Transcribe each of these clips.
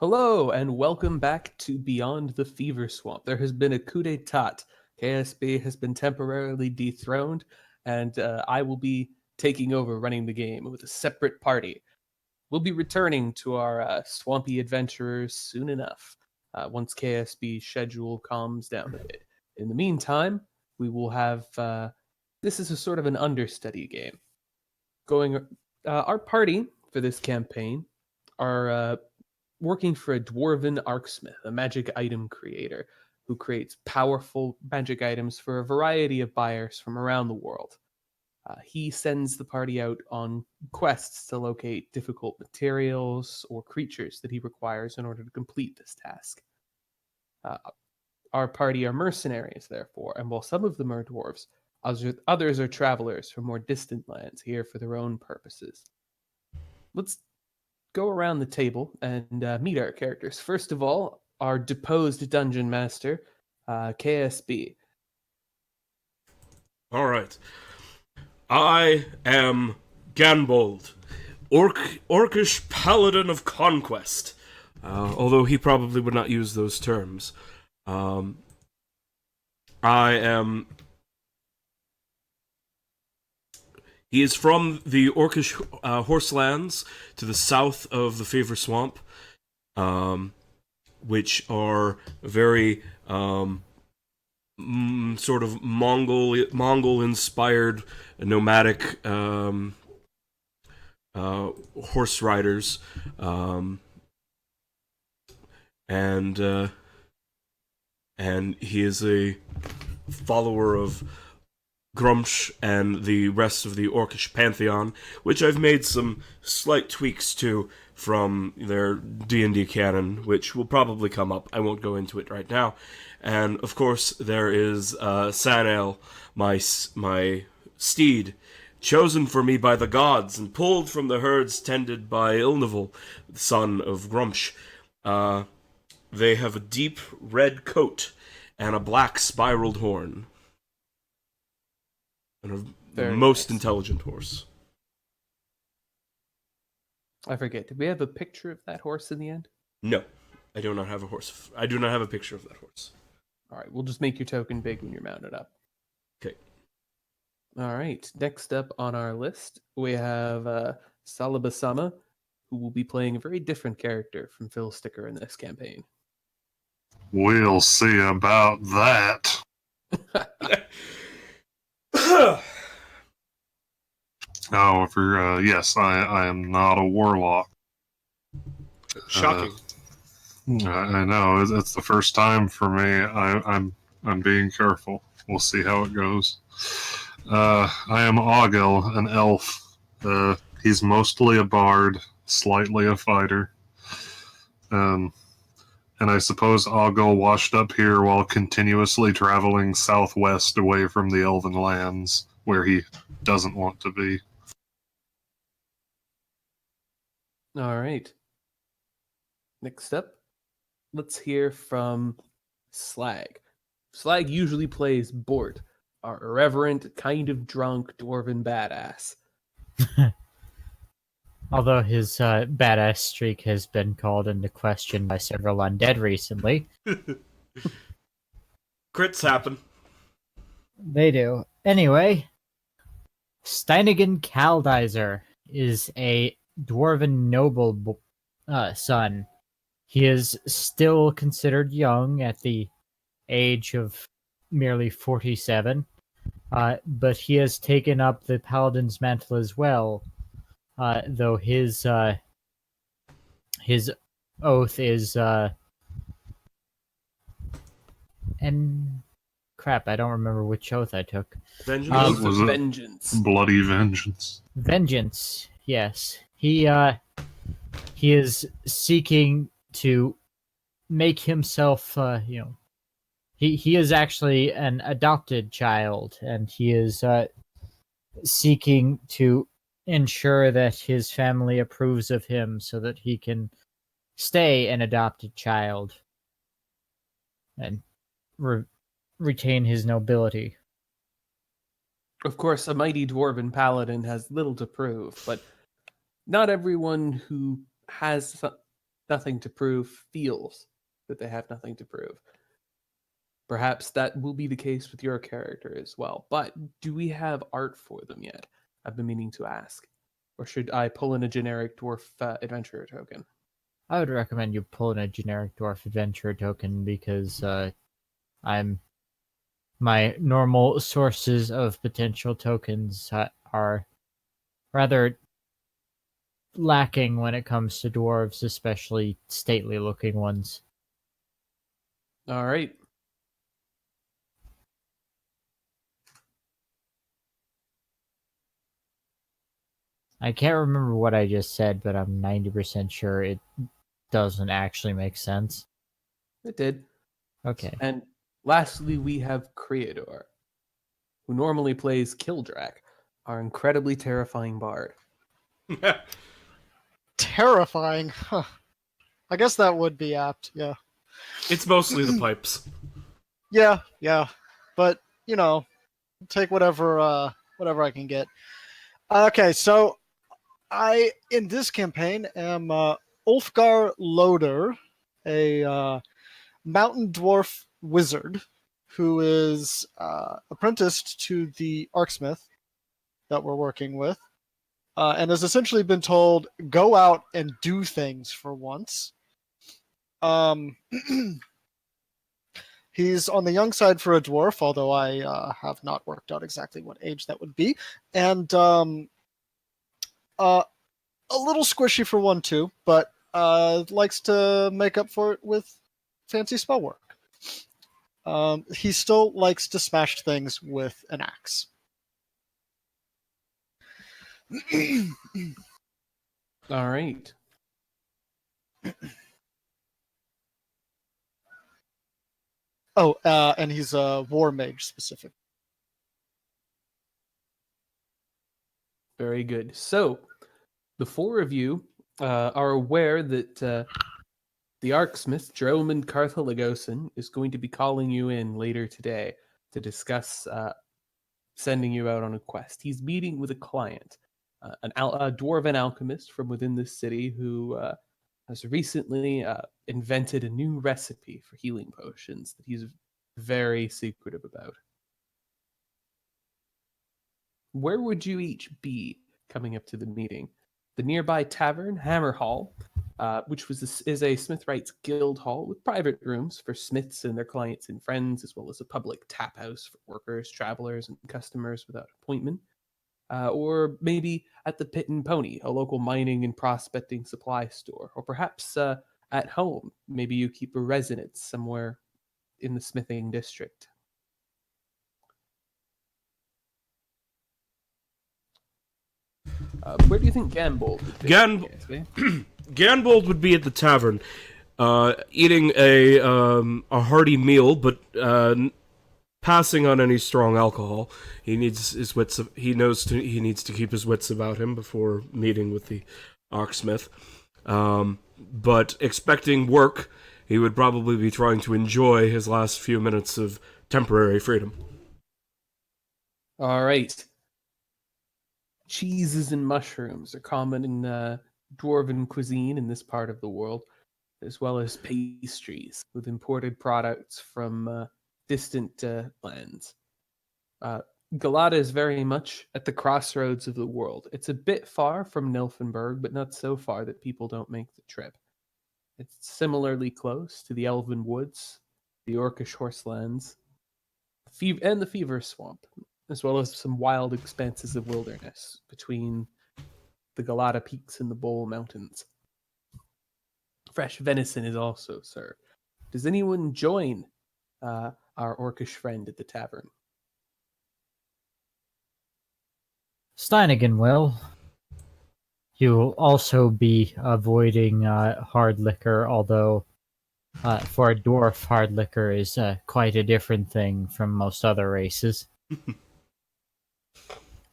Hello, and welcome back to Beyond the Fever Swamp. There has been a coup d'etat. KSB has been temporarily dethroned, and I will be taking over running the game with a separate party. We'll be returning to our swampy adventurers soon enough, once KSB's schedule calms down a bit. In the meantime, we will have this is a sort of an understudy game. Our party for this campaign are working for a dwarven Arksmyth, a magic item creator who creates powerful magic items for a variety of buyers from around the world. He sends the party out on quests to locate difficult materials or creatures that he requires in order to complete this task. Uh, our party are mercenaries, therefore, and while some of them are dwarves, others are travelers from more distant lands here for their own purposes. Let's go around the table and meet our characters. First of all, our deposed dungeon master, KSB. All right. I am Ganbold, Orcish Paladin of Conquest. Although he probably would not use those terms. I am... He is from the Orcish Horselands to the south of the Fever Swamp, which are very sort of Mongol-inspired nomadic horse riders, and he is a follower of Grumsh and the rest of the Orcish pantheon, which I've made some slight tweaks to from their D&D canon, which will probably come up. I won't go into it right now. And, of course, there is Sanael, my steed, chosen for me by the gods and pulled from the herds tended by Ilnival, son of Grumsh. They have a deep red coat and a black spiraled horn. And a Very most nice. intelligent horse. I forget, did we have a picture of that horse in the end? No, I do not have a horse. I do not have a picture of that horse. All right, we'll just make your token big when you're mounted up. Okay. All right, next up on our list, we have Salabasama, who will be playing a very different character from Phil Sticker in this campaign. We'll see about that. However, yes, I am not a warlock. Shocking. I know it's the first time for me. I'm being careful. We'll see how it goes. I am Ogil, an elf. He's mostly a bard, slightly a fighter. And I suppose Ogil washed up here while continuously traveling southwest away from the Elven lands, where he doesn't want to be. All right. Next up, let's hear from Slag. Slag usually plays Bort, our irreverent, kind of drunk dwarven badass. Although his badass streak has been called into question by several undead recently. Crits happen. They do. Anyway, Steinigan Kaldizer is a dwarven noble son. He is still considered young at the age of merely 47, but he has taken up the paladin's mantle as well, though his oath is and crap, I don't remember which oath I took. Vengeance. Oath was of it Vengeance. Bloody vengeance. Vengeance, yes. He is seeking to make himself, he is actually an adopted child, and he is seeking to ensure that his family approves of him so that he can stay an adopted child and retain his nobility. Of course, a mighty dwarven paladin has little to prove, but not everyone who has nothing to prove feels that they have nothing to prove. Perhaps that will be the case with your character as well. But do we have art for them yet? I've been meaning to ask. Or should I pull in a generic dwarf adventurer token? I would recommend you pull in a generic dwarf adventurer token because my normal sources of potential tokens are rather lacking when it comes to dwarves, especially stately looking ones. All right. I can't remember what I just said, but I'm 90% sure it doesn't actually make sense. It did. Okay. And lastly, we have Creador, who normally plays Kildrak, our incredibly terrifying bard. Terrifying. Huh. I guess that would be apt. Yeah. It's mostly the pipes. Yeah. But take whatever I can get. Okay, so I in this campaign am Ulfgar Loader, a mountain dwarf wizard who is apprenticed to the Arksmyth that we're working with, and has essentially been told, go out and do things for once. He's on the young side for a dwarf, although I have not worked out exactly what age that would be, and a little squishy for one too, but likes to make up for it with fancy spell work. He still likes to smash things with an axe. All right. Oh, and he's a war mage specific. Very good. So, the four of you are aware that the Arksmith, Jerome Carthalagosin, is going to be calling you in later today to discuss sending you out on a quest. He's meeting with a client, a dwarven alchemist from within this city who has recently invented a new recipe for healing potions that he's very secretive about. Where would you each be coming up to the meeting? The nearby tavern, Hammer Hall, which is a Smithwrights Guild Hall with private rooms for smiths and their clients and friends, as well as a public tap house for workers, travelers, and customers without appointment. Or maybe at the Pit and Pony, a local mining and prospecting supply store. Or perhaps at home, maybe you keep a residence somewhere in the smithing district. Where do you think Gambold would be? Ganbold would be at the tavern, eating a hearty meal, but passing on any strong alcohol. He needs his wits. He needs to keep his wits about him before meeting with the Arksmith. But expecting work, he would probably be trying to enjoy his last few minutes of temporary freedom. All right. Cheeses and mushrooms are common in dwarven cuisine in this part of the world, as well as pastries with imported products from distant lands. Galata is very much at the crossroads of the world. It's a bit far from Nilfenberg, but not so far that people don't make the trip. It's similarly close to the Elven Woods, the Orcish Horselands, and the Fever Swamp, as well as some wild expanses of wilderness between the Galata Peaks and the Bowl Mountains. Fresh venison is also served. Does anyone join our Orcish friend at the tavern? Steinigan will. You'll also be avoiding hard liquor, although for a dwarf, hard liquor is quite a different thing from most other races.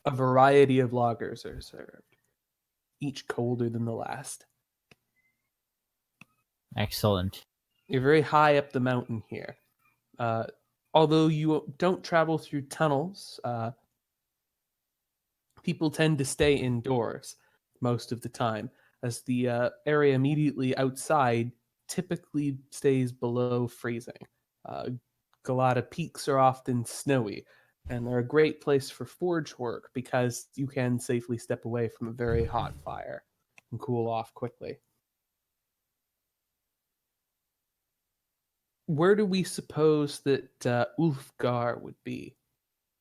A variety of lagers are served, each colder than the last. Excellent. You're very high up the mountain here. Although you don't travel through tunnels, people tend to stay indoors most of the time, as the area immediately outside typically stays below freezing. Uh, Galata peaks are often snowy, and they're a great place for forge work because you can safely step away from a very hot fire and cool off quickly. Where do we suppose that Ulfgar would be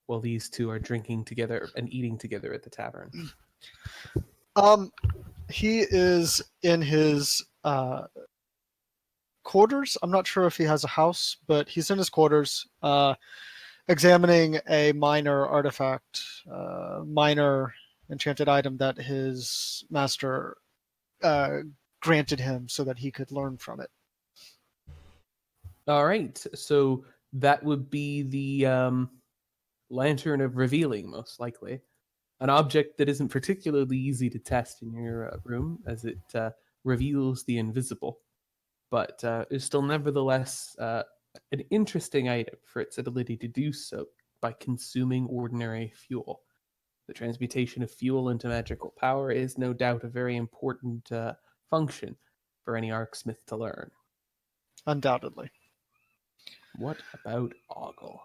while these two are drinking together and eating together at the tavern? He is in his quarters. I'm not sure if he has a house, but he's in his quarters, examining a minor artifact, minor enchanted item that his master granted him so that he could learn from it. All right, so that would be the Lantern of Revealing, most likely. An object that isn't particularly easy to test in your room, as it reveals the invisible, but is still nevertheless an interesting item for its ability to do so by consuming ordinary fuel. The transmutation of fuel into magical power is no doubt a very important function for any Arksmyth to learn. Undoubtedly. What about Ogle?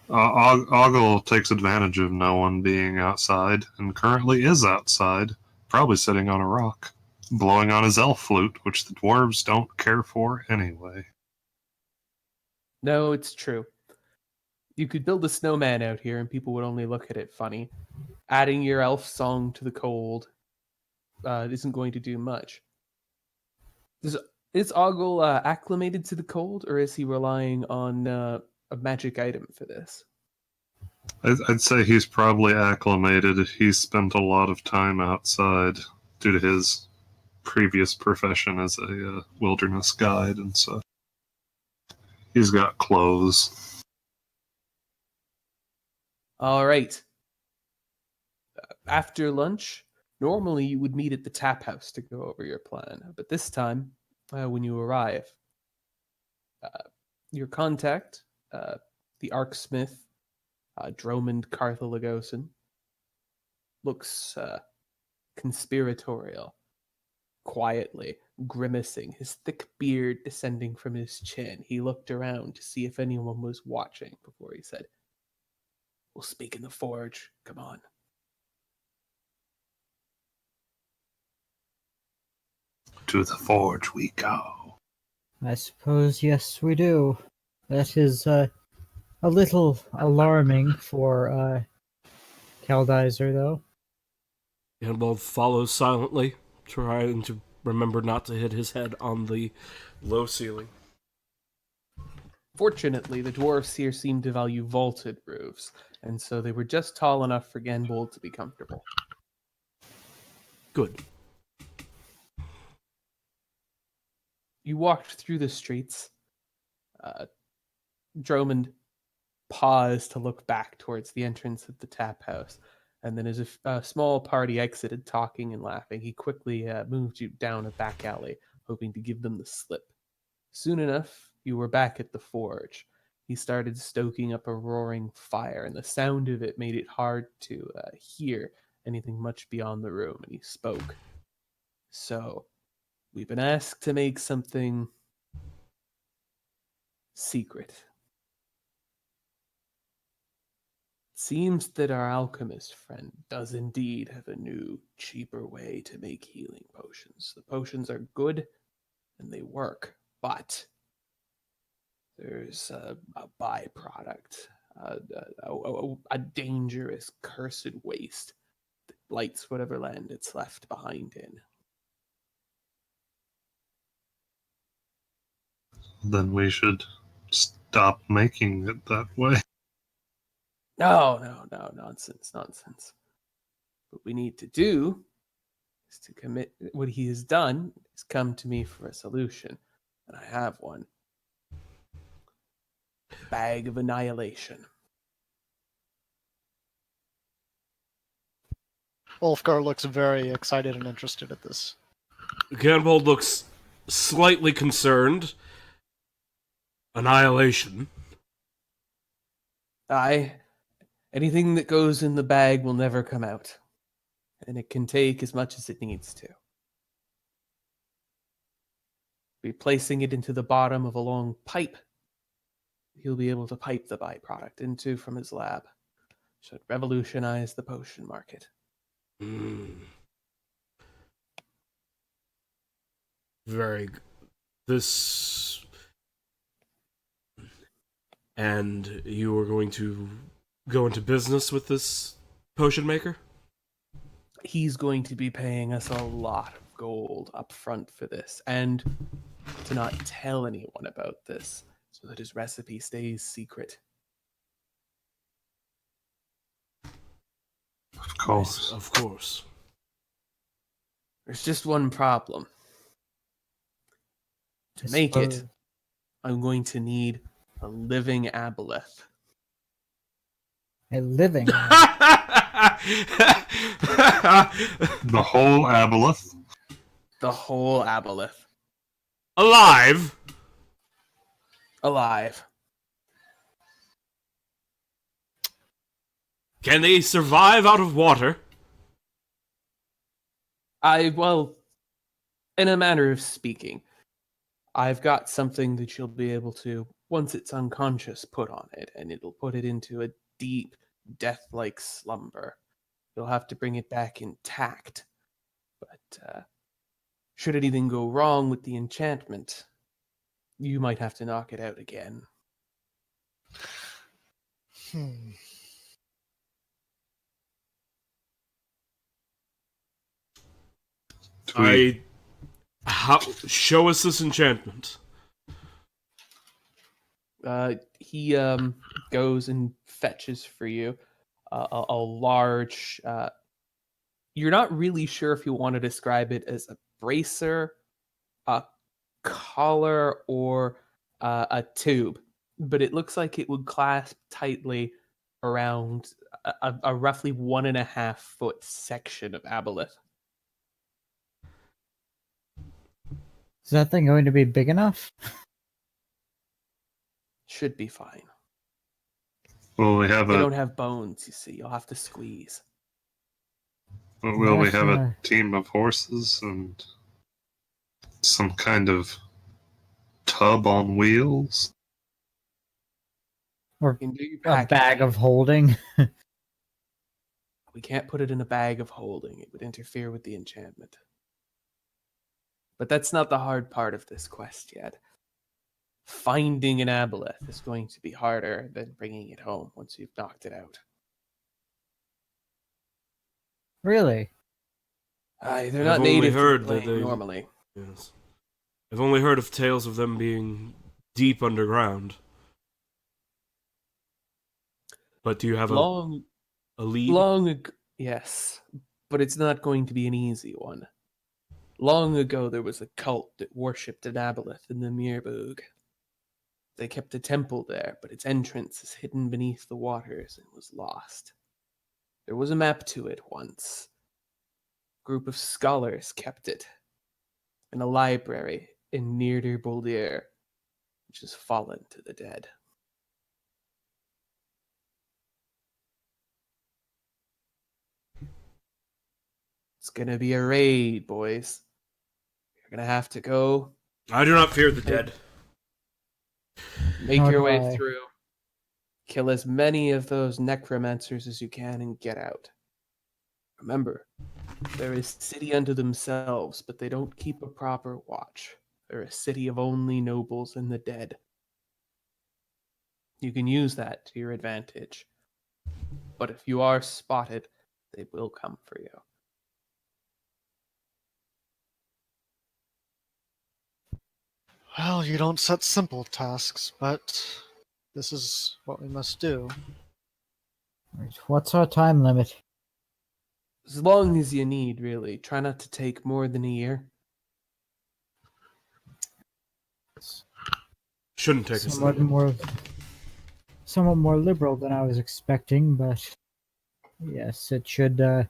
Ogle takes advantage of no one being outside, and currently is outside, probably sitting on a rock, blowing on his elf flute, which the dwarves don't care for anyway. No, it's true. You could build a snowman out here and people would only look at it funny. Adding your elf song to the cold isn't going to do much. Is Ogle acclimated to the cold, or is he relying on a magic item for this? I'd say he's probably acclimated. He's spent a lot of time outside due to his previous profession as a wilderness guide, and so he's got clothes. All right. After lunch, normally you would meet at the tap house to go over your plan, but this time, when you arrive, your contact, the Arksmyth, Dromund Carthalagosan, looks conspiratorial, quietly grimacing, his thick beard descending from his chin. He looked around to see if anyone was watching before he said, "We'll speak in the forge. Come on." To the forge we go. I suppose, yes, we do. That is a little alarming for Kaldizer, though. Gandalf follows silently, trying to remember not to hit his head on the low ceiling. Fortunately, the dwarves here seem to value vaulted roofs, and so they were just tall enough for Ganbold to be comfortable. Good. You walked through the streets. Dromund paused to look back towards the entrance of the tap house, and then as a small party exited talking and laughing, he quickly moved you down a back alley, hoping to give them the slip. Soon enough, you were back at the forge. He started stoking up a roaring fire, and the sound of it made it hard to hear anything much beyond the room, and he spoke. "So, we've been asked to make something secret. It seems that our alchemist friend does indeed have a new, cheaper way to make healing potions. The potions are good and they work, but there's a byproduct, a dangerous, cursed waste that blights whatever land it's left behind in." Then we should stop making it that way. No, nonsense. What we need to do is to commit what he has done is come to me for a solution, and I have one. Bag of Annihilation. Ulfgar looks very excited and interested at this. Ganbold looks slightly concerned. Annihilation. Aye, anything that goes in the bag will never come out. and it can take as much as it needs to. Be placing it into the bottom of a long pipe. He'll be able to pipe the byproduct into from his lab. Should revolutionize the potion market. Very good. This... And you are going to go into business with this potion maker? He's going to be paying us a lot of gold up front for this, and to not tell anyone about this so that his recipe stays secret. Of course. Yes, of course. There's just one problem. To make it, I'm going to need a living aboleth. A living. The whole aboleth. The whole aboleth. Alive? Alive. Can they survive out of water? Well, in a manner of speaking, I've got something that you'll be able to, once it's unconscious, put on it, and it'll put it into a deep, death-like slumber. You'll have to bring it back intact. But should anything go wrong with the enchantment, you might have to knock it out again. Show us this enchantment. He goes and fetches for you a large... you're not really sure if you want to describe it as a bracer, a collar, or a tube, but it looks like it would clasp tightly around a roughly 1.5 foot section of aboleth. Is that thing going to be big enough? Should be fine. Will we have They don't have bones, you see. You'll have to squeeze. Will we have a Yes, team of horses and some kind of tub on wheels? Or You can do your a bag packaging. of holding? We can't put it in a bag of holding. It would interfere with the enchantment. But that's not the hard part of this quest yet. Finding an aboleth is going to be harder than bringing it home once you've knocked it out. Really? They're I've not only native heard to that the plane they- normally. Yes. I've only heard of tales of them being deep underground. But do you have a lead? Yes, but it's not going to be an easy one. Long ago, there was a cult that worshipped an aboleth in the Mirbug. They kept a temple there, but its entrance is hidden beneath the waters and was lost. There was a map to it once. A group of scholars kept it in a library in Nearder Boldir, which has fallen to the dead. It's gonna be a raid, boys. You're gonna have to go I do not fear the dead. make Nor your do way I. through, kill as many of those necromancers as you can, and get out. Remember, they're a city unto themselves, but they don't keep a proper watch. They're a city of only nobles and the dead. You can use that to your advantage. But if you are spotted, they will come for you. Well, you don't set simple tasks, but this is what we must do. Right, what's our time limit? As long as you need, really. Try not to take more than a year. Shouldn't take us Somewhat more liberal than I was expecting, but yes, it shouldn't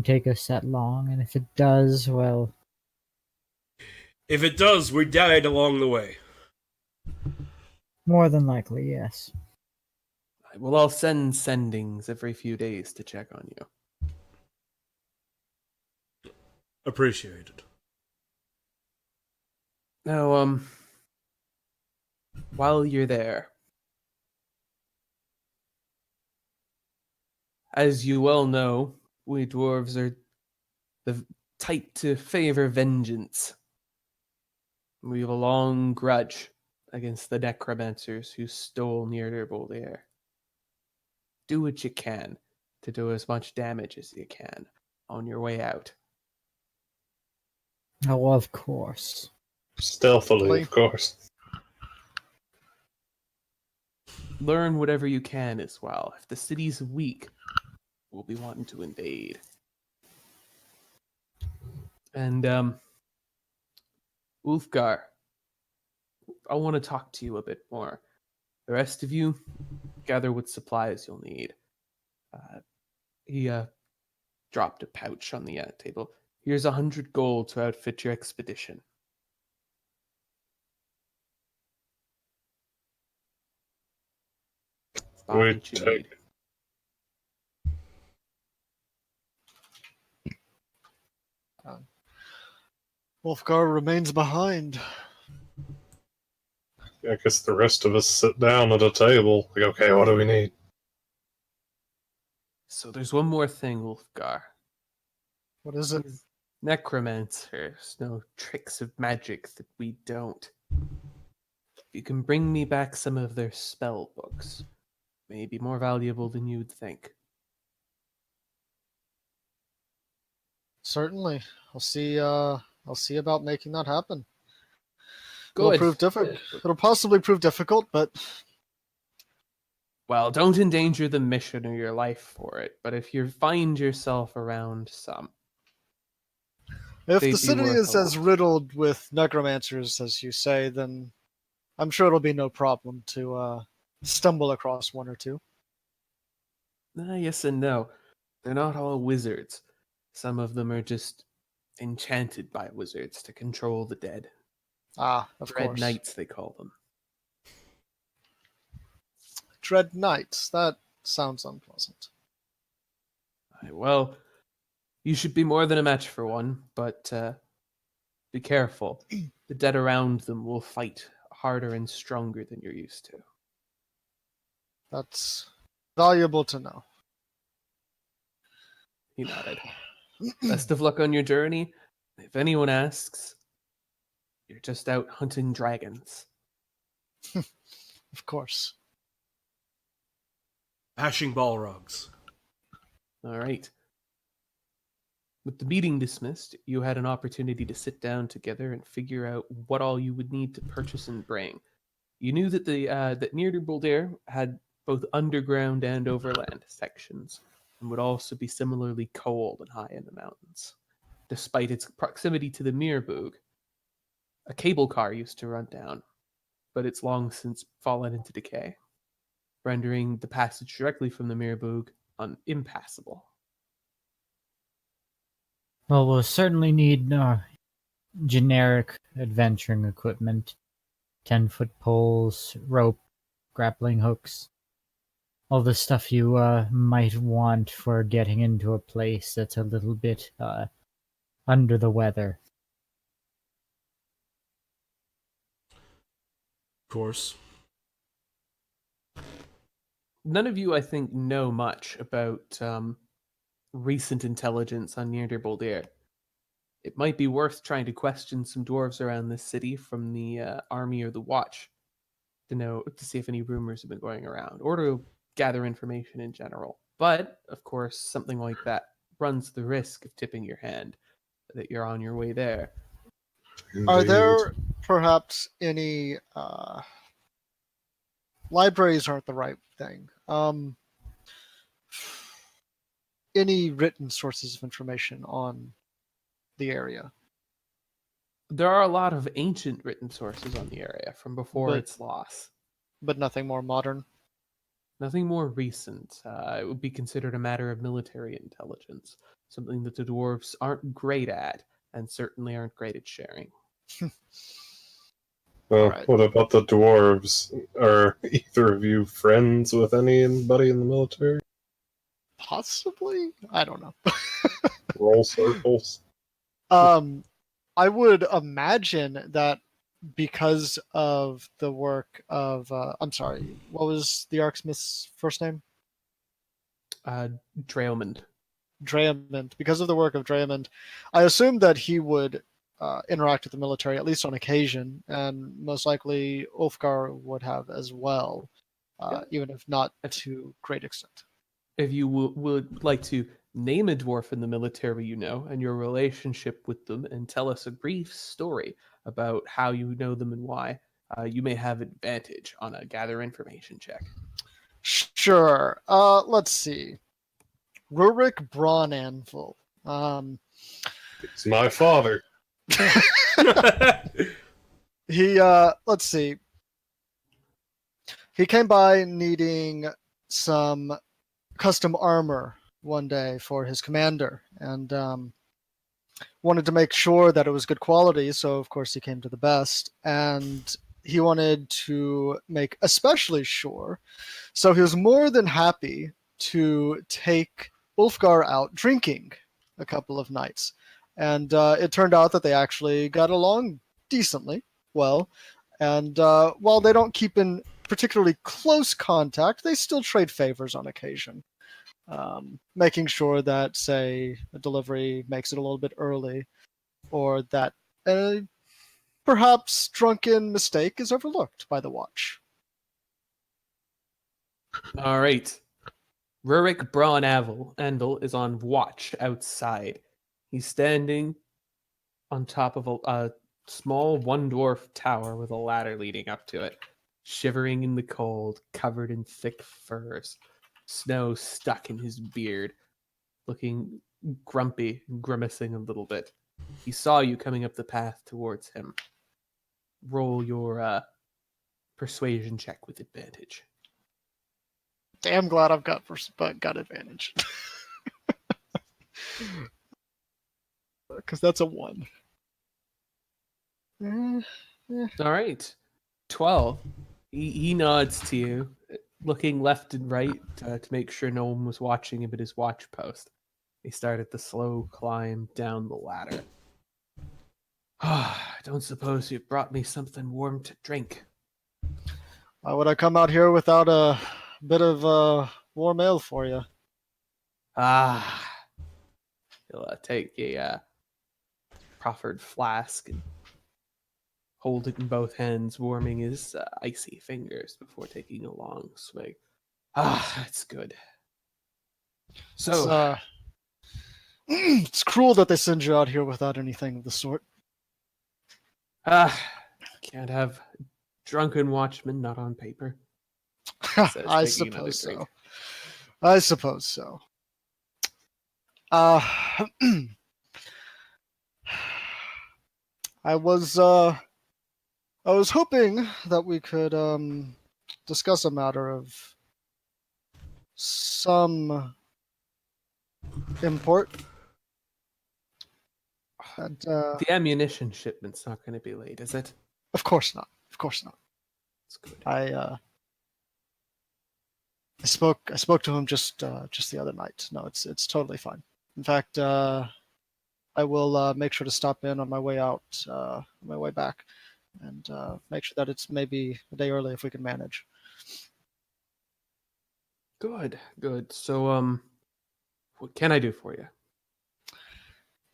take us that long, and if it does, well, If it does, we died along the way. more than likely, yes. We'll all send sendings every few days to check on you. Appreciated. Now, while you're there, as you well know, we dwarves are the type to favor vengeance. We have a long grudge against the necromancers who stole Nirdurboldir. Do what you can to do as much damage as you can on your way out. Oh, of course. Stealthily, of course. Learn whatever you can as well. If the city's weak, we'll be wanting to invade. And, Ulfgar, I want to talk to you a bit more. The rest of you, gather what supplies you'll need. He dropped a pouch on the table. Here's 100 gold to outfit your expedition. Buy what you need. Wolfgar remains behind. I guess the rest of us sit down at a table. Like, okay, what do we need? So there's one more thing, Ulfgar. What is it? Necromancers know tricks of magic that we don't. You can bring me back some of their spell books. May be more valuable than you'd think. Certainly. I'll see about making that happen. Good. It'll possibly prove difficult, but Well, don't endanger the mission or your life for it, but if you find yourself around some, if they'd the be city worth is a as lot. riddled with necromancers as you say, then I'm sure it'll be no problem to stumble across one or two. Yes and no. They're not all wizards. Some of them are just enchanted by wizards to control the dead. Ah, of Dread course. knights, they call them. Dread knights. That sounds unpleasant. Well, you should be more than a match for one, but be careful. The dead around them will fight harder and stronger than you're used to. That's valuable to know. He nodded. Best of luck on your journey. If anyone asks, you're just out hunting dragons. Of course. Bashing Balrogs. All right. With the meeting dismissed, you had an opportunity to sit down together and figure out what all you would need to purchase and bring. You knew that that Nirdurboldir had both underground and overland sections, and would also be similarly cold and high in the mountains. Despite its proximity to the Mirbug, a cable car used to run down, but it's long since fallen into decay, rendering the passage directly from the Mirbug impassable. Well, we'll certainly need generic adventuring equipment. 10-foot poles, rope, grappling hooks. All the stuff you might want for getting into a place that's a little bit under the weather. Of course. None of you, I think, know much about recent intelligence on Nirdurboldir. It might be worth trying to question some dwarves around this city from the army or the watch to see if any rumors have been going around, or to gather information in general. But of course, something like that runs the risk of tipping your hand that you're on your way there. Are Indeed. there perhaps any libraries aren't the right thing. Any written sources of information on the area? There are a lot of ancient written sources on the area from before But- its loss. But nothing more modern? Nothing more recent. It would be considered a matter of military intelligence, something that the dwarves aren't great at, and certainly aren't great at sharing. Well, Alright. what about the dwarves? Are either of you friends with anybody in the military? Possibly? I don't know. Roll circles. I would imagine that because of the work of I'm sorry, what was the Arksmith's first name? Draymond. Draymond. Because of the work of Draymond, I assumed that he would interact with the military at least on occasion, and most likely Ulfgar would have as well, even if not to great extent. If you would like to name a dwarf in the military you know and your relationship with them, and tell us a brief story about how you know them and why, you may have advantage on a gather information check. Sure. Let's see. Rurik Braunanvil. It's my father. He let's see. He came by needing some custom armor one day for his commander, and wanted to make sure that it was good quality, so of course he came to the best, and he wanted to make especially sure, so he was more than happy to take Ulfgar out drinking a couple of nights. And it turned out that they actually got along decently well. And while they don't keep in particularly close contact, they still trade favors on occasion. Making sure that, say, a delivery makes it a little bit early, or that a perhaps drunken mistake is overlooked by the watch. All right. Rurik Braunanvil is on watch outside. He's standing on top of a small one dwarf tower with a ladder leading up to it, shivering in the cold, covered in thick furs, snow stuck in his beard, looking grumpy and grimacing a little bit. He saw you coming up the path towards him. Roll your persuasion check with advantage. Damn glad I've got advantage. Because that's a 1. All right. 12. He nods to you, looking left and right to make sure no one was watching him at his watch post. He started the slow climb down the ladder. I don't suppose you've brought me something warm to drink. Why would I come out here without a bit of warm ale for you? He'll take a proffered flask and hold it in both hands, warming his icy fingers before taking a long swig. That's good. So, it's cruel that they send you out here without anything of the sort. Can't have drunken watchmen, not on paper. I suppose so. I suppose so. I was hoping that we could discuss a matter of some import. And, the ammunition shipment's not going to be late, is it? Of course not. Of course not. It's good. I spoke to him just the other night. No, it's totally fine. In fact, I will make sure to stop in on my way out, on my way back, and make sure that it's maybe a day early if we can manage. Good. So, what can I do for you?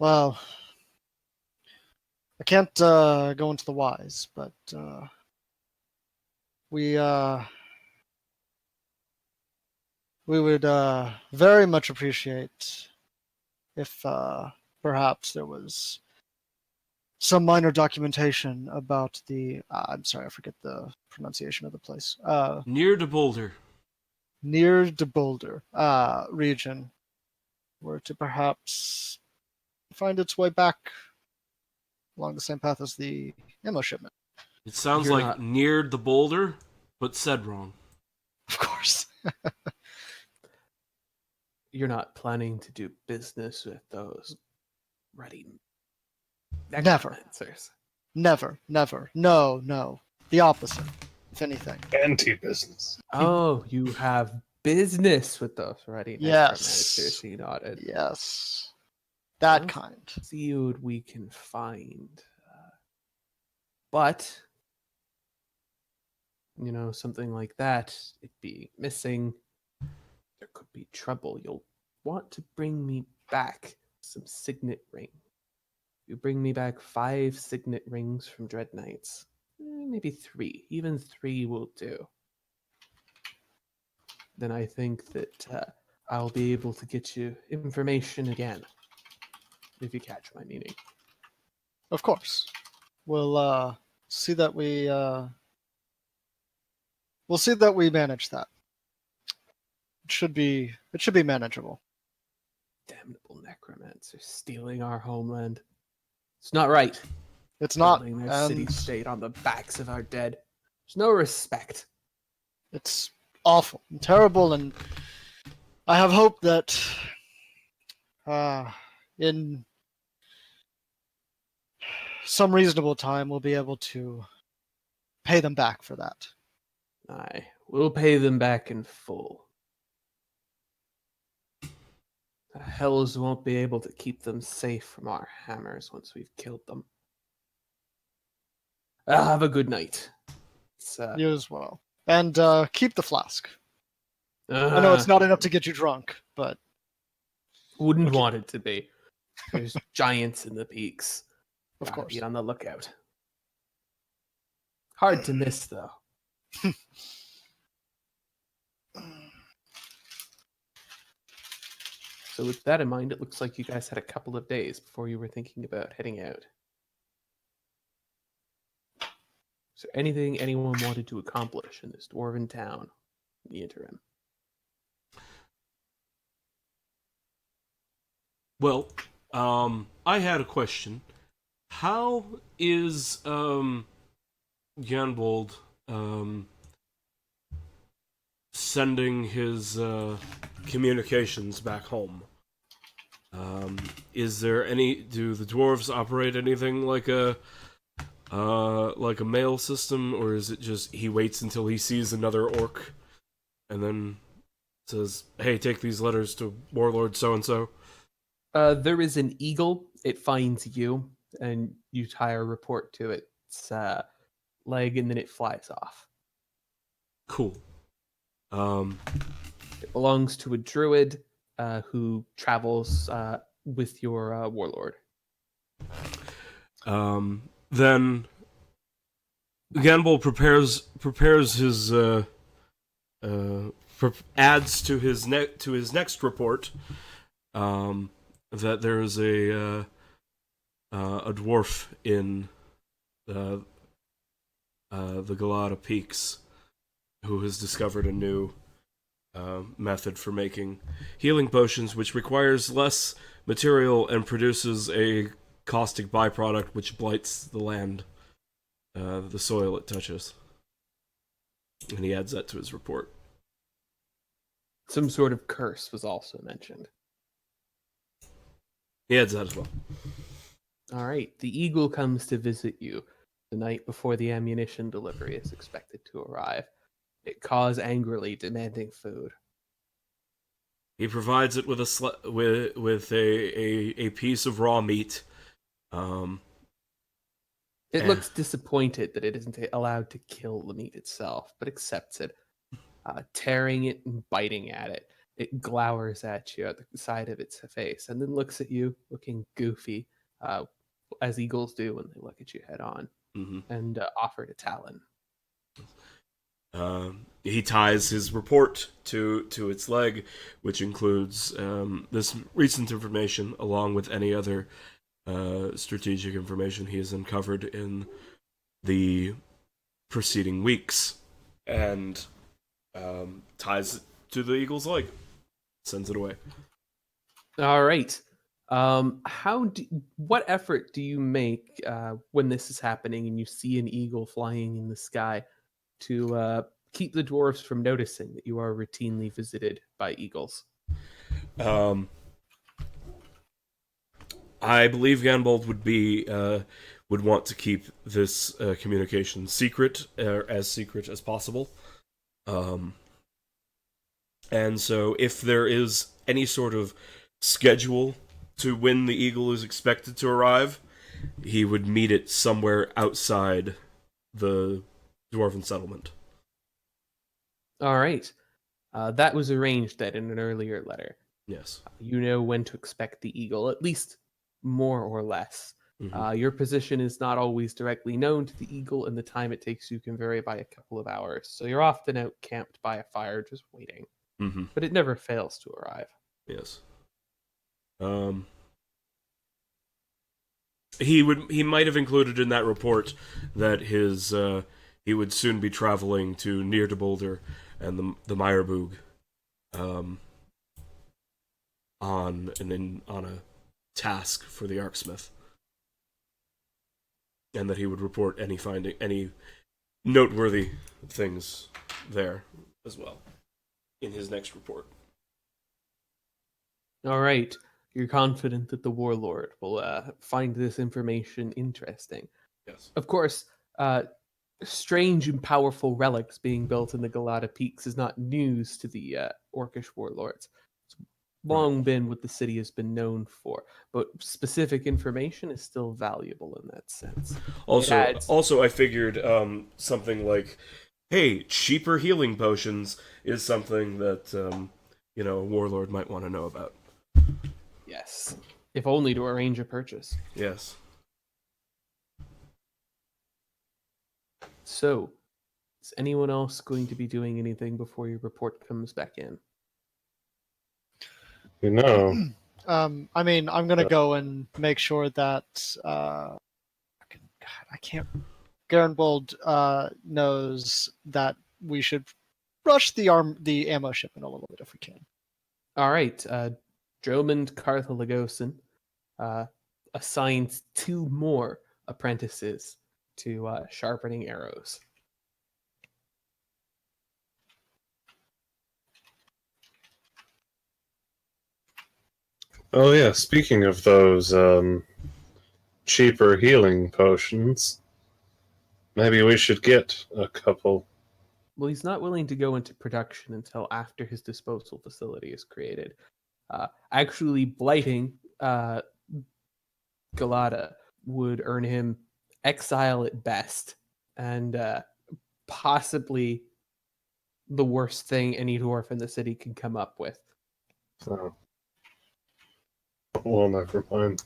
Well, I can't go into the whys, but we would very much appreciate if perhaps there was some minor documentation about the I'm sorry, I forget the pronunciation of the place. Near de Boulder. Near de Boulder region were to perhaps find its way back along the same path as the ammo shipment. It sounds You're like not- near the boulder, but said wrong. Of course. You're not planning to do business with those ready Never. necromancers. Never. No. The opposite, if anything. Anti-business. Oh, you have business with those ready Yes. necromancers, he nodded. Yes. That Well, kind. See what we can find. But, something like that, it being missing, there could be trouble. You'll want to bring me back some signet ring. You bring me back 5 signet rings from Dread Knights. Maybe 3. Even 3 will do. Then I think that I'll be able to get you information again. If you catch my meaning. Of course. We'll see that we manage that. It should be manageable. Damnable necromancers stealing our homeland. It's not right. It's not, Building their and city-state on the backs of our dead. There's no respect. it's awful and terrible, and I have hope that in some reasonable time we'll be able to pay them back for that. Aye, we'll pay them back in full. The hells won't be able to keep them safe from our hammers once we've killed them. Have a good night. You as well. And keep the flask. I know it's not enough to get you drunk, but Wouldn't want it to be. There's giants in the peaks. Of course. Be on the lookout. Hard to miss, though. So with that in mind, it looks like you guys had a couple of days before you were thinking about heading out. Is there anything anyone wanted to accomplish in this dwarven town in the interim? Well, I had a question. How is Ganbold sending his communications back home? Is there do the dwarves operate anything like a mail system, or is it just he waits until he sees another orc and then says, "Hey, take these letters to Warlord so and so"? There is an eagle. It finds you, and you tie a report to its leg, and then it flies off. Cool. It belongs to a druid who travels with your warlord. Then Ganbol prepares his adds to his next report that there is a dwarf in the Galata Peaks who has discovered a new method for making healing potions, which requires less material and produces a caustic byproduct which blights the land, the soil it touches. And he adds that to his report. Some sort of curse was also mentioned. He adds that as well. All right. The eagle comes to visit you the night before the ammunition delivery is expected to arrive. It caws angrily, demanding food. He provides it with a piece of raw meat. It looks disappointed that it isn't allowed to kill the meat itself, but accepts it, tearing it and biting at it. It glowers at you at the side of its face, and then looks at you, looking goofy, as eagles do when they look at you head on, and offered a talon. He ties his report to its leg, which includes this recent information, along with any other strategic information he has uncovered in the preceding weeks, and ties it to the eagle's leg. Sends it away. All right. What effort do you make when this is happening and you see an eagle flying in the sky to keep the dwarves from noticing that you are routinely visited by eagles? I believe Ganbold would want to keep this communication secret, as secret as possible. And so if there is any sort of schedule to when the eagle is expected to arrive, he would meet it somewhere outside the dwarven settlement. All right. That was arranged then in an earlier letter. Yes. You know when to expect the eagle, at least more or less. Your position is not always directly known to the eagle, and the time it takes you can vary by a couple of hours. So you're often out camped by a fire just waiting. But it never fails to arrive. Yes. He might have included in that report that he would soon be traveling to near to Boulder and the Meyerboog, on a task for the Arksmyth, and that he would report any noteworthy things there as well in his next report. All right. You're confident that the warlord will find this information interesting. Yes. Of course, strange and powerful relics being built in the Galata Peaks is not news to the Orcish warlords. It's long been what the city has been known for, but specific information is still valuable in that sense. Also, I figured something like, hey, cheaper healing potions is something that a warlord might want to know about. Yes, if only to arrange a purchase. Yes. So, is anyone else going to be doing anything before your report comes back in? I mean, I'm gonna go and make sure that I can't. Garenbold knows that we should rush the ammo shipment a little bit if we can. All right, Dromond Carthalagosin assigned 2 more apprentices to sharpening arrows. Oh yeah, speaking of those cheaper healing potions, maybe we should get a couple. Well, he's not willing to go into production until after his disposal facility is created. Actually, blighting Galata would earn him exile at best, and possibly the worst thing any dwarf in the city can come up with. Oh. Well, never mind.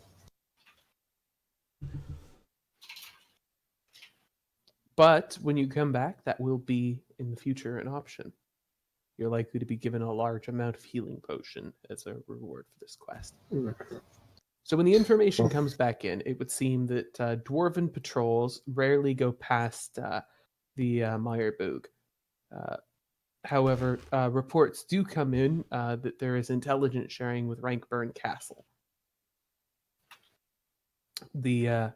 But when you come back, that will be in the future an option. You're likely to be given a large amount of healing potion as a reward for this quest. So when the information comes back in, it would seem that dwarven patrols rarely go past the Meyerboog. However, reports do come in that there is intelligence sharing with Rankburn Castle. The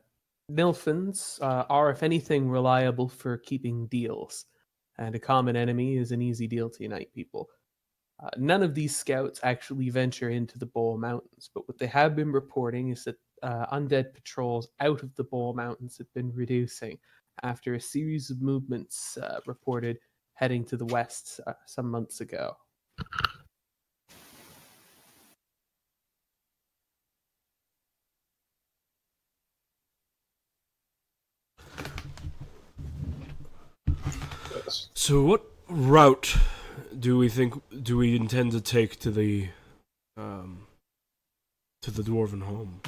Nilfins are, if anything, reliable for keeping deals, and a common enemy is an easy deal to unite people. None of these scouts actually venture into the Bowl Mountains, but what they have been reporting is that undead patrols out of the Bowl Mountains have been reducing after a series of movements reported heading to the west some months ago. So what route do we intend to take to the dwarven home?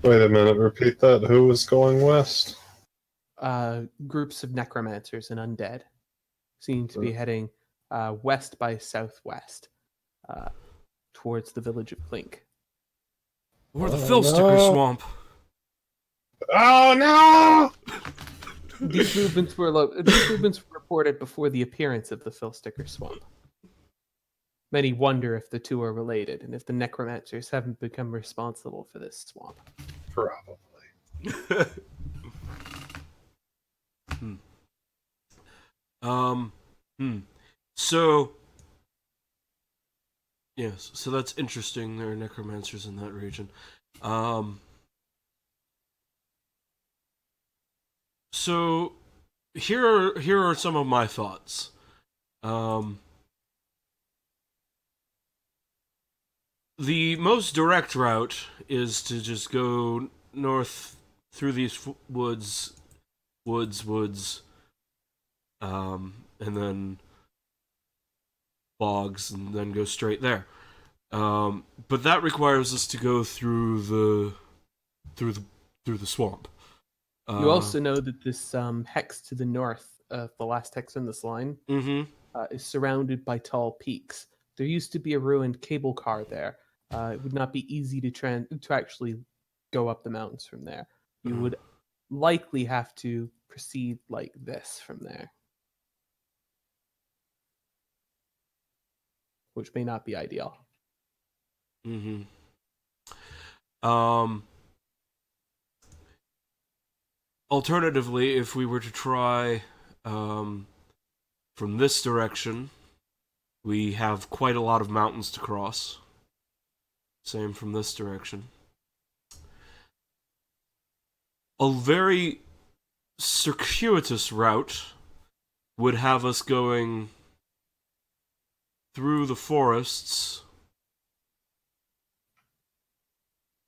Wait a minute, repeat that. Who was going west? Groups of necromancers and undead seem to be heading west by southwest towards the village of Clink. Or the Filsticker swamp. Oh no! These movements were reported before the appearance of the Filsticker swamp. Many wonder if the two are related, and if the necromancers haven't become responsible for this swamp. Probably. So, yes, so that's interesting. There are necromancers in that region. So, here are some of my thoughts. The most direct route is to just go north through these woods, and then bogs, and then go straight there. But that requires us to go through the swamp. You also know that this hex to the north, the last hex in this line, Mm-hmm. is surrounded by tall peaks. There used to be a ruined cable car there. It would not be easy to actually go up the mountains from there. You would likely have to proceed like this from there, which may not be ideal. Mm-hmm. Alternatively, if we were to try from this direction, we have quite a lot of mountains to cross. Same from this direction. A very circuitous route would have us going through the forests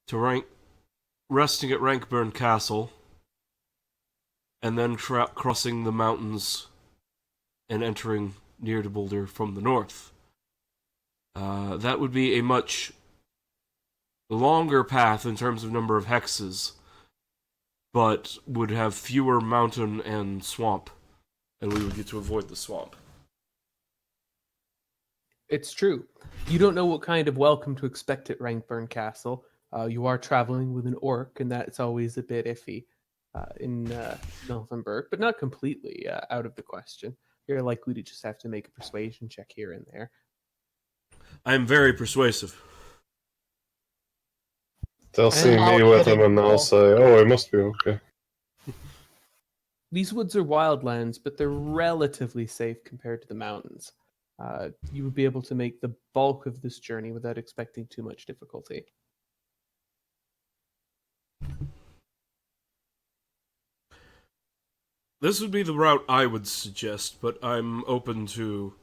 to resting at Rankburn Castle, and then crossing the mountains and entering Boulder from the north. That would be a much longer path in terms of number of hexes, but would have fewer mountain and swamp, and we would get to avoid the swamp. It's true. You don't know what kind of welcome to expect at Rankburn Castle. You are traveling with an orc, and that's always a bit iffy in Miltenberg, but not completely out of the question. You're likely to just have to make a persuasion check here and there. I am very persuasive. They'll see And me I'll with get him it and they'll all. say, "Oh, it must be okay." These woods are wildlands, but they're relatively safe compared to the mountains. You would be able to make the bulk of this journey without expecting too much difficulty. This would be the route I would suggest, but I'm open to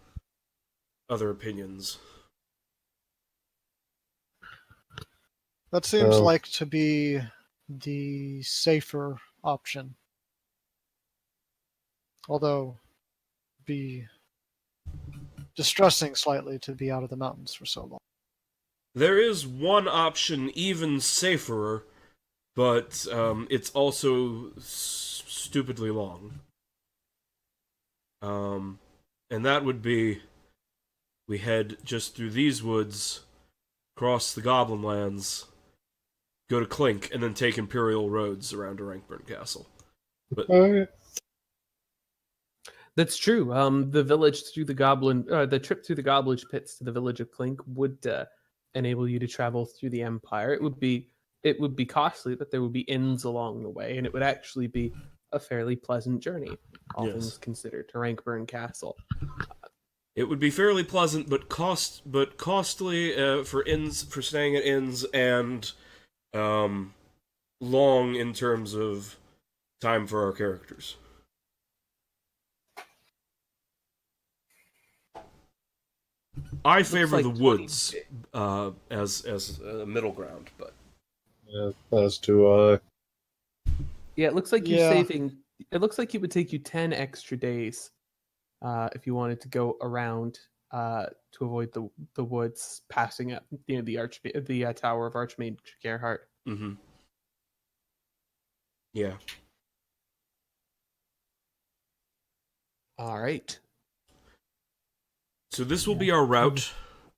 other opinions. That seems Oh. like to be the safer option. Although, be distressing slightly to be out of the mountains for so long. There is one option even safer, but it's also stupidly long. And that would be we head just through these woods, cross the Goblin Lands, go to Clink, and then take Imperial roads around to Rankburn Castle. But Okay. That's true. The trip through the Goblin pits to the village of Clink would enable you to travel through the Empire. It would be costly, but there would be inns along the way, and it would actually be a fairly pleasant journey, all Yes. things considered, to Rankburn Castle. it would be fairly pleasant, but costly for staying at inns, and long in terms of time for our characters. I favor like the 20 woods as a middle ground, but Yeah, as do I. Yeah, it looks like you're Yeah. saving. It looks like it would take you 10 extra days if you wanted to go around to avoid the woods, passing up the Tower of Archmage Gerhardt. yeah. All right. So this will be our route.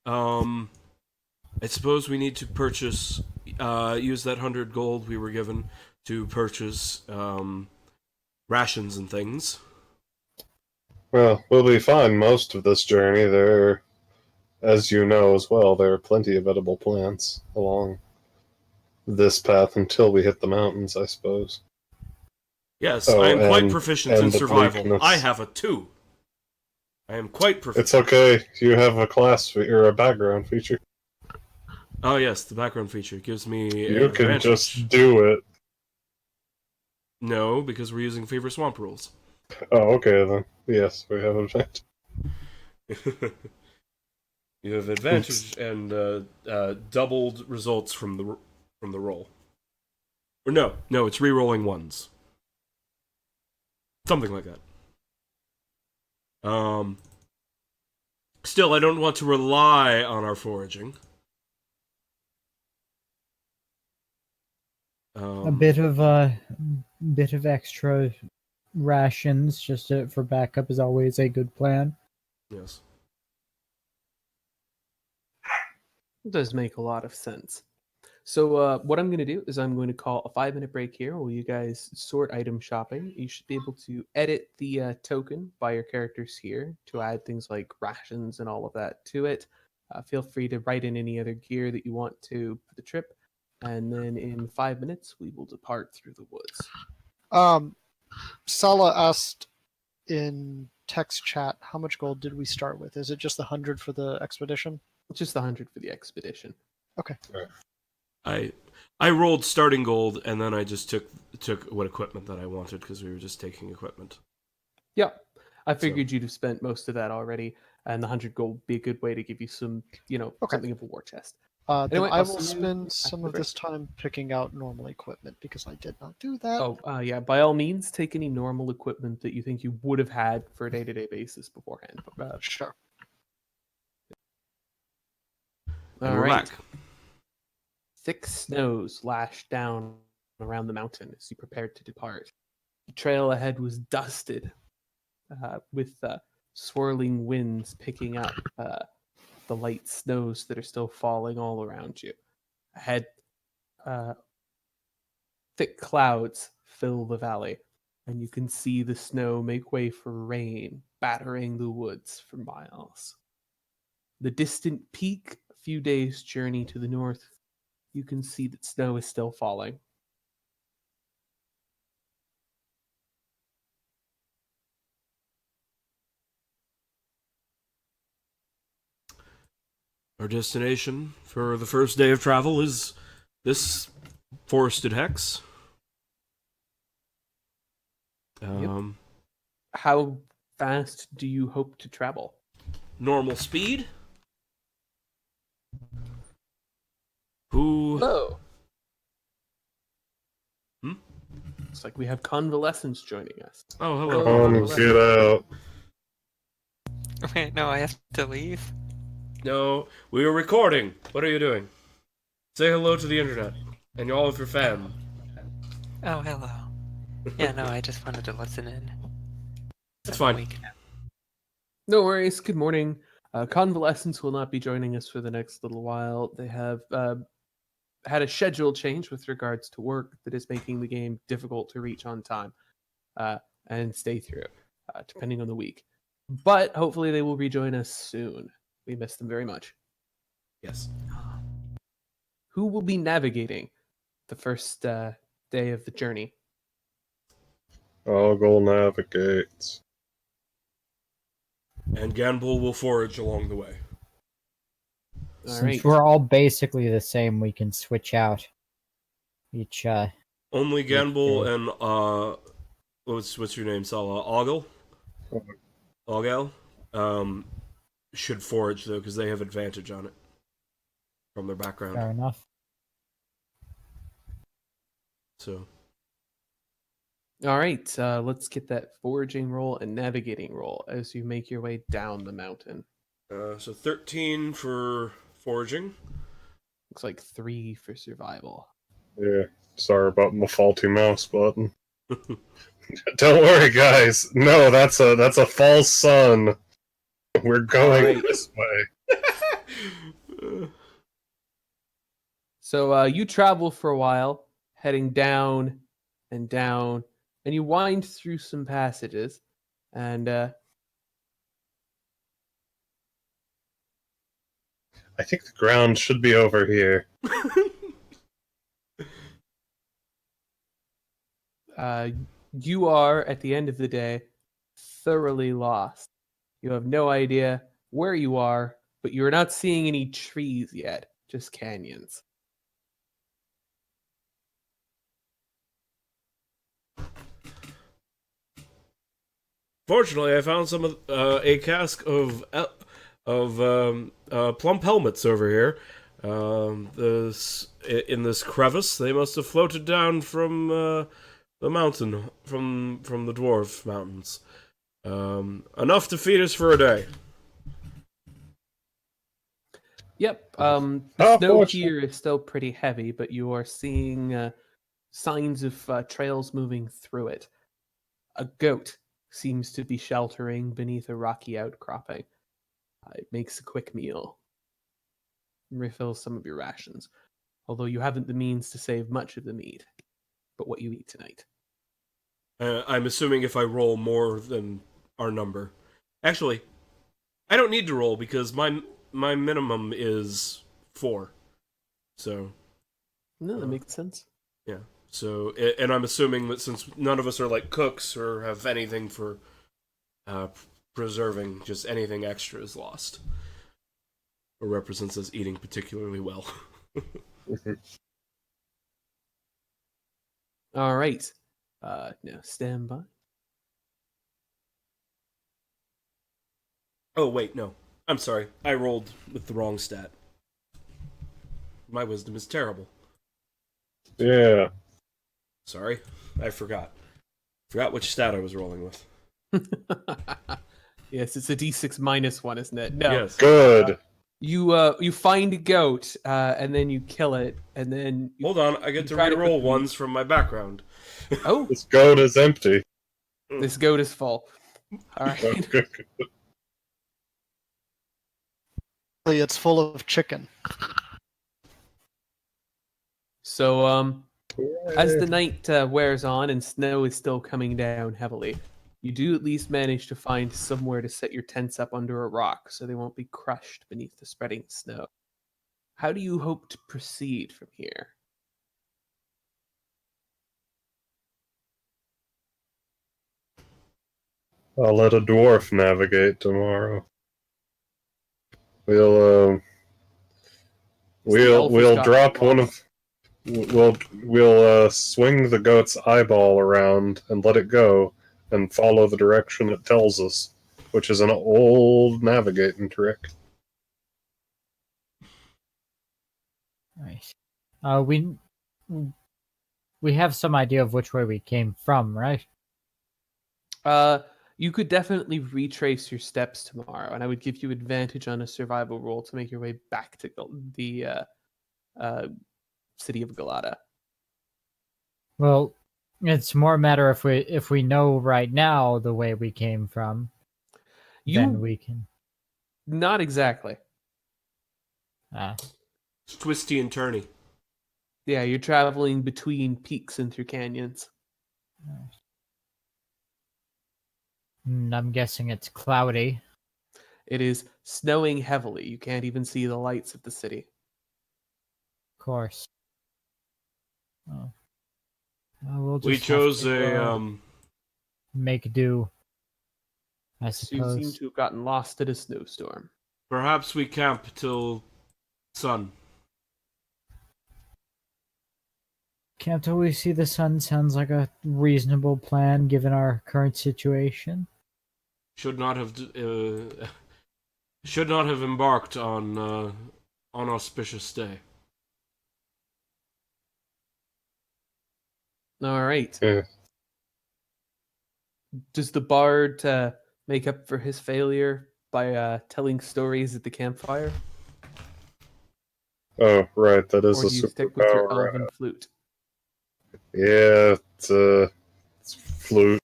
I suppose we need to purchase, use that 100 gold we were given to purchase rations and things. Well, we'll be fine most of this journey. There, as you know as well, there are plenty of edible plants along this path until we hit the mountains, I suppose. Yes, Oh, I am quite and- proficient and in the survival. bleakness. I have a 2. I am quite proficient. It's okay. You have a class or a background feature. Oh yes, the background feature gives me You can advantage. just do it. No, because we're using Fever Swamp rules. Oh, okay then. Yes, we have advantage. You have advantage and doubled results from the roll. Or no, it's re-rolling ones. Something like that. Still, I don't want to rely on our foraging. A bit of extra rations for backup is always a good plan. Yes. It does make a lot of sense. So what I'm going to do is I'm going to call a 5-minute break here while you guys sort item shopping. You should be able to edit the token by your characters here to add things like rations and all of that to it. Feel free to write in any other gear that you want to for the trip. And then in 5 minutes, we will depart through the woods. Sala asked in text chat, how much gold did we start with? Is it just the 100 for the expedition? Just the 100 for the expedition. Okay. I rolled starting gold, and then I just took what equipment that I wanted because we were just taking equipment. Yeah, I figured you'd have spent most of that already, and the 100 gold would be a good way to give you some, something of a war chest. Then Anyway, I I'll will see you spend after some the of break. this time picking out normal equipment because I did not do that. Oh, yeah. By all means, take any normal equipment that you think you would have had for a day-to-day basis beforehand. Sure. And All we're right. back. Thick snows lashed down around the mountain as you prepared to depart. The trail ahead was dusted with swirling winds picking up the light snows that are still falling all around you. Ahead, thick clouds fill the valley, and you can see the snow make way for rain, battering the woods for miles. The distant peak, a few days' journey to the north, you can see that snow is still falling. Our destination for the first day of travel is this forested hex. How fast do you hope to travel? Normal speed. Who? Hello. Hmm? Looks like we have convalescents joining us. Oh, hello. Get out. Wait, no, I have to leave? No, we were recording. What are you doing? Say hello to the internet and all of your fam. Oh, hello. Yeah, no, I just wanted to listen in. That's I'm fine. awake now. No worries. Good morning. Convalescents will not be joining us for the next little while. They have had a schedule change with regards to work that is making the game difficult to reach on time and stay through, depending on the week. But hopefully they will rejoin us soon. We miss them very much. Yes. Who will be navigating the first day of the journey? Ogle navigates. And Ganbull will forage along the way. All Since right. we're all basically the same, we can switch out each. Only Ganbull Okay. and what's your name, Sala? Ogle? Ogle? Should forage though, because they have advantage on it from their background. Fair enough. So All right. Let's get that foraging roll and navigating roll as you make your way down the mountain. so 13 for foraging. Looks like 3 for survival. Yeah, sorry about my faulty mouse button. Don't worry, guys. No, that's a false sun. We're going Alright. this way. So you travel for a while, heading down and down, and you wind through some passages, and I think the ground should be over here. you are, at the end of the day, thoroughly lost. You have no idea where you are, but you're not seeing any trees yet, just canyons. Fortunately, I found some of a cask of plump helmets over here. In this crevice, they must have floated down from the mountain, from the dwarf mountains. Enough to feed us for a day. Yep. How The snow fortunate. here is still pretty heavy, but you are seeing signs of trails moving through it. A goat seems to be sheltering beneath a rocky outcropping. It makes a quick meal, refills some of your rations, although you haven't the means to save much of the meat, but what you eat tonight. I'm assuming if I roll more than our number. Actually, I don't need to roll because my minimum is 4. So, No, that makes sense. yeah. So, and I'm assuming that since none of us are like cooks or have anything for preserving, just anything extra is lost. Or represents us eating particularly well. All right. Now stand by. Oh, wait, no. I'm sorry. I rolled with the wrong stat. My wisdom is terrible. Yeah. Sorry. I forgot. Forgot which stat I was rolling with. Yes, it's a d6 minus 1, isn't it? No. Yes. Good. You find a goat, and then you kill it, and then you, Hold on, I get you to try to cook reroll the ones meat. from my background. Oh, This goat is empty. this goat is full. All right. It's full of chicken. So, as the night wears on and snow is still coming down heavily, you do at least manage to find somewhere to set your tents up under a rock so they won't be crushed beneath the spreading snow. How do you hope to proceed from here? I'll let a dwarf navigate tomorrow. We'll elf has we'll got drop one lost. of we'll swing the goat's eyeball around and let it go and follow the direction it tells us, which is an old navigating trick. Right. We have some idea of which way we came from, right? You could definitely retrace your steps tomorrow, and I would give you advantage on a survival roll to make your way back to the city of Galata. Well, it's more a matter if we know right now the way we came from, then we can. Not exactly. It's twisty and turny. Yeah, you're traveling between peaks and through canyons. I'm guessing it's cloudy. It is snowing heavily. You can't even see the lights of the city. Of course. Oh. We'll We just chose have to, a make do, I So you seem suppose. to have gotten lost in a snowstorm. perhaps we camp till sun. Can't always see the sun sounds like a reasonable plan given our current situation. Should not have embarked on auspicious day. All right. Yeah. Does the bard make up for his failure by telling stories at the campfire? Oh, right, that is Or a do you stick with your superpower. elven flute? Yeah, it's flute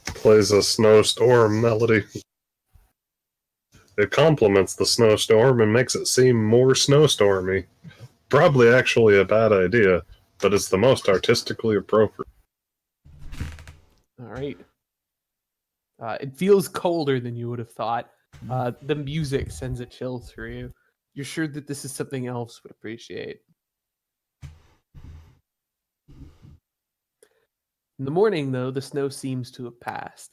plays a snowstorm melody. It complements the snowstorm and makes it seem more snowstormy. Probably actually a bad idea, but it's the most artistically appropriate. All right. It feels colder than you would have thought. The music sends a chill through you. You're sure that this is something elves would appreciate. In the morning, though, the snow seems to have passed.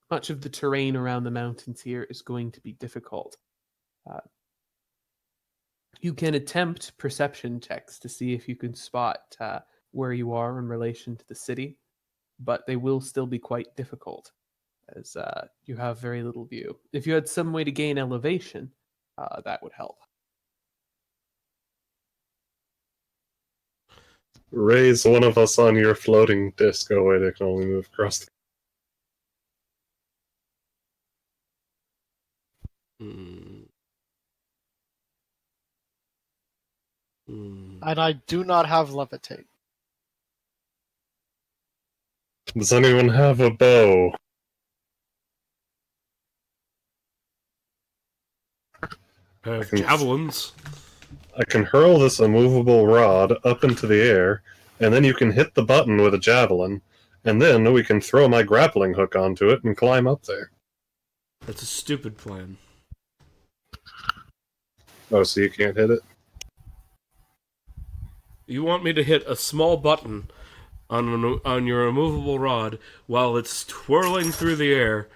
Much of the terrain around the mountains here is going to be difficult. You can attempt perception checks to see if you can spot where you are in relation to the city, but they will still be quite difficult. as you have very little view. If you had some way to gain elevation, that would help. Raise one of us on your floating disc. Oh wait, it can only move across the... And I do not have levitate. Does anyone have a bow? Javelins. I can hurl this immovable rod up into the air, and then you can hit the button with a javelin, and then we can throw my grappling hook onto it and climb up there. That's a stupid plan. Oh, so you can't hit it? You want me to hit a small button on your immovable rod while it's twirling through the air?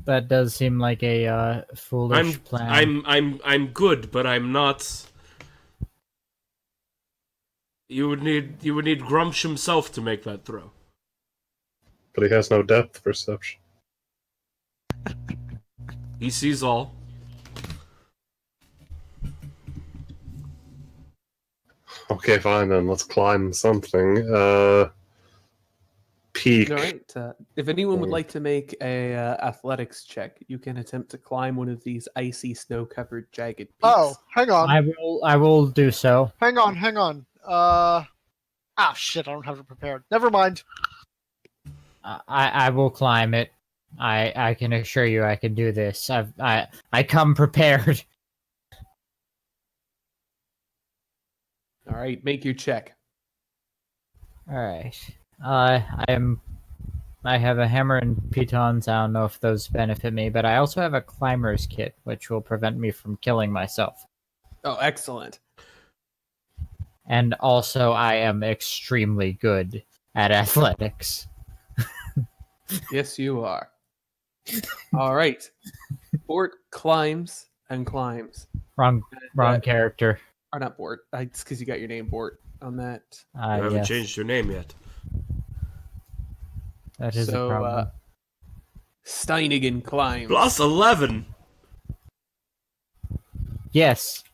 That does seem like a foolish plan. I'm good, but I'm not. You would need Grumsh himself to make that throw. But he has no depth perception. He sees all. Okay, fine then. Let's climb something. Peak. All right. If anyone would like to make a athletics check, you can attempt to climb one of these icy, snow-covered, jagged peaks. Oh, hang on. I will do so. Hang on. Shit, I don't have it prepared. Never mind. I will climb it. I can assure you I can do this. I come prepared. All right, make your check. All right. I have a hammer and pitons. I don't know if those benefit me, but I also have a climber's kit, which will prevent me from killing myself. Oh, excellent. And also, I am extremely good at athletics. Yes, you are. All right. Bort climbs and climbs. Wrong character. Or not Bort. It's because you got your name Bort on that. You haven't Yes. changed your name yet. That is a problem. Steinigan climbs. Plus 11! Yes.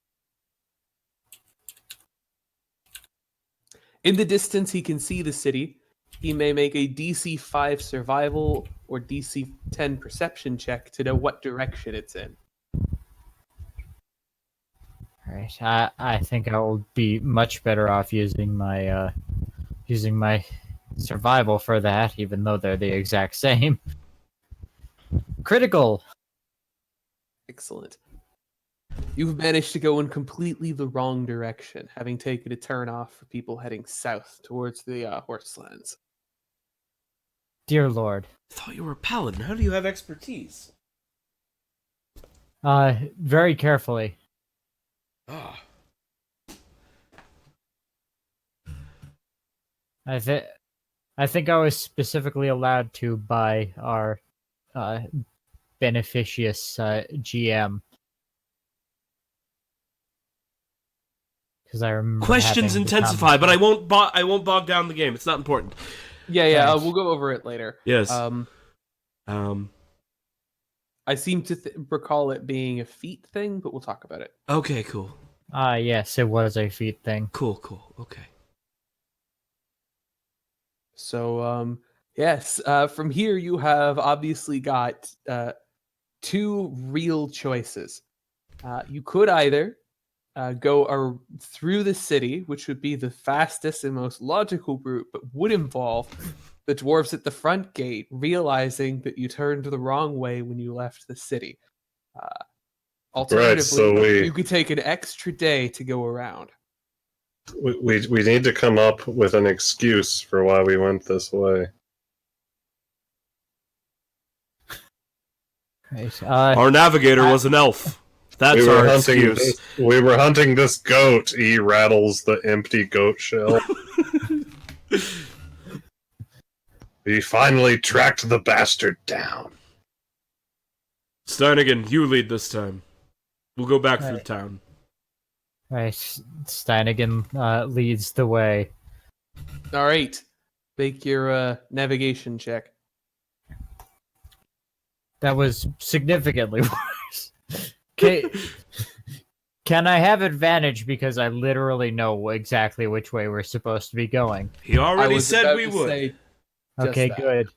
In the distance, he can see the city. He may make a DC 5 survival or DC 10 perception check to know what direction it's in. Right. I think I will be much better off using my survival for that, even though they're the exact same. Critical. Excellent. You've managed to go in completely the wrong direction, having taken a turn off for people heading south towards the Horselands. Dear Lord. I thought you were a paladin. How do you have expertise? Very carefully. Ah. I think I was specifically allowed to by our beneficious GM. Because I remember Questions intensify, but I won't bog down the game. It's not important. Yeah, Thanks. we'll go over it later. Yes. I seem to recall it being a feat thing, but we'll talk about it. Okay, cool. Yes, it was a feat thing. Cool. Okay. So, yes, from here you have obviously got two real choices. You could either go through the city, which would be the fastest and most logical route, but would involve the dwarves at the front gate realizing that you turned the wrong way when you left the city. Alternatively, you could take an extra day to go around. We need to come up with an excuse for why we went this way. Right. Our navigator was an elf. That's our excuse. We were hunting this goat. He rattles the empty goat shell. We finally tracked the bastard down. Steinigan, you lead this time. We'll go back through town. Right. Steinigan leads the way. All right. Make your navigation check. That was significantly worse. Okay. Can I have advantage because I literally know exactly which way we're supposed to be going? He I already was said about we to would. say just Okay, that. good.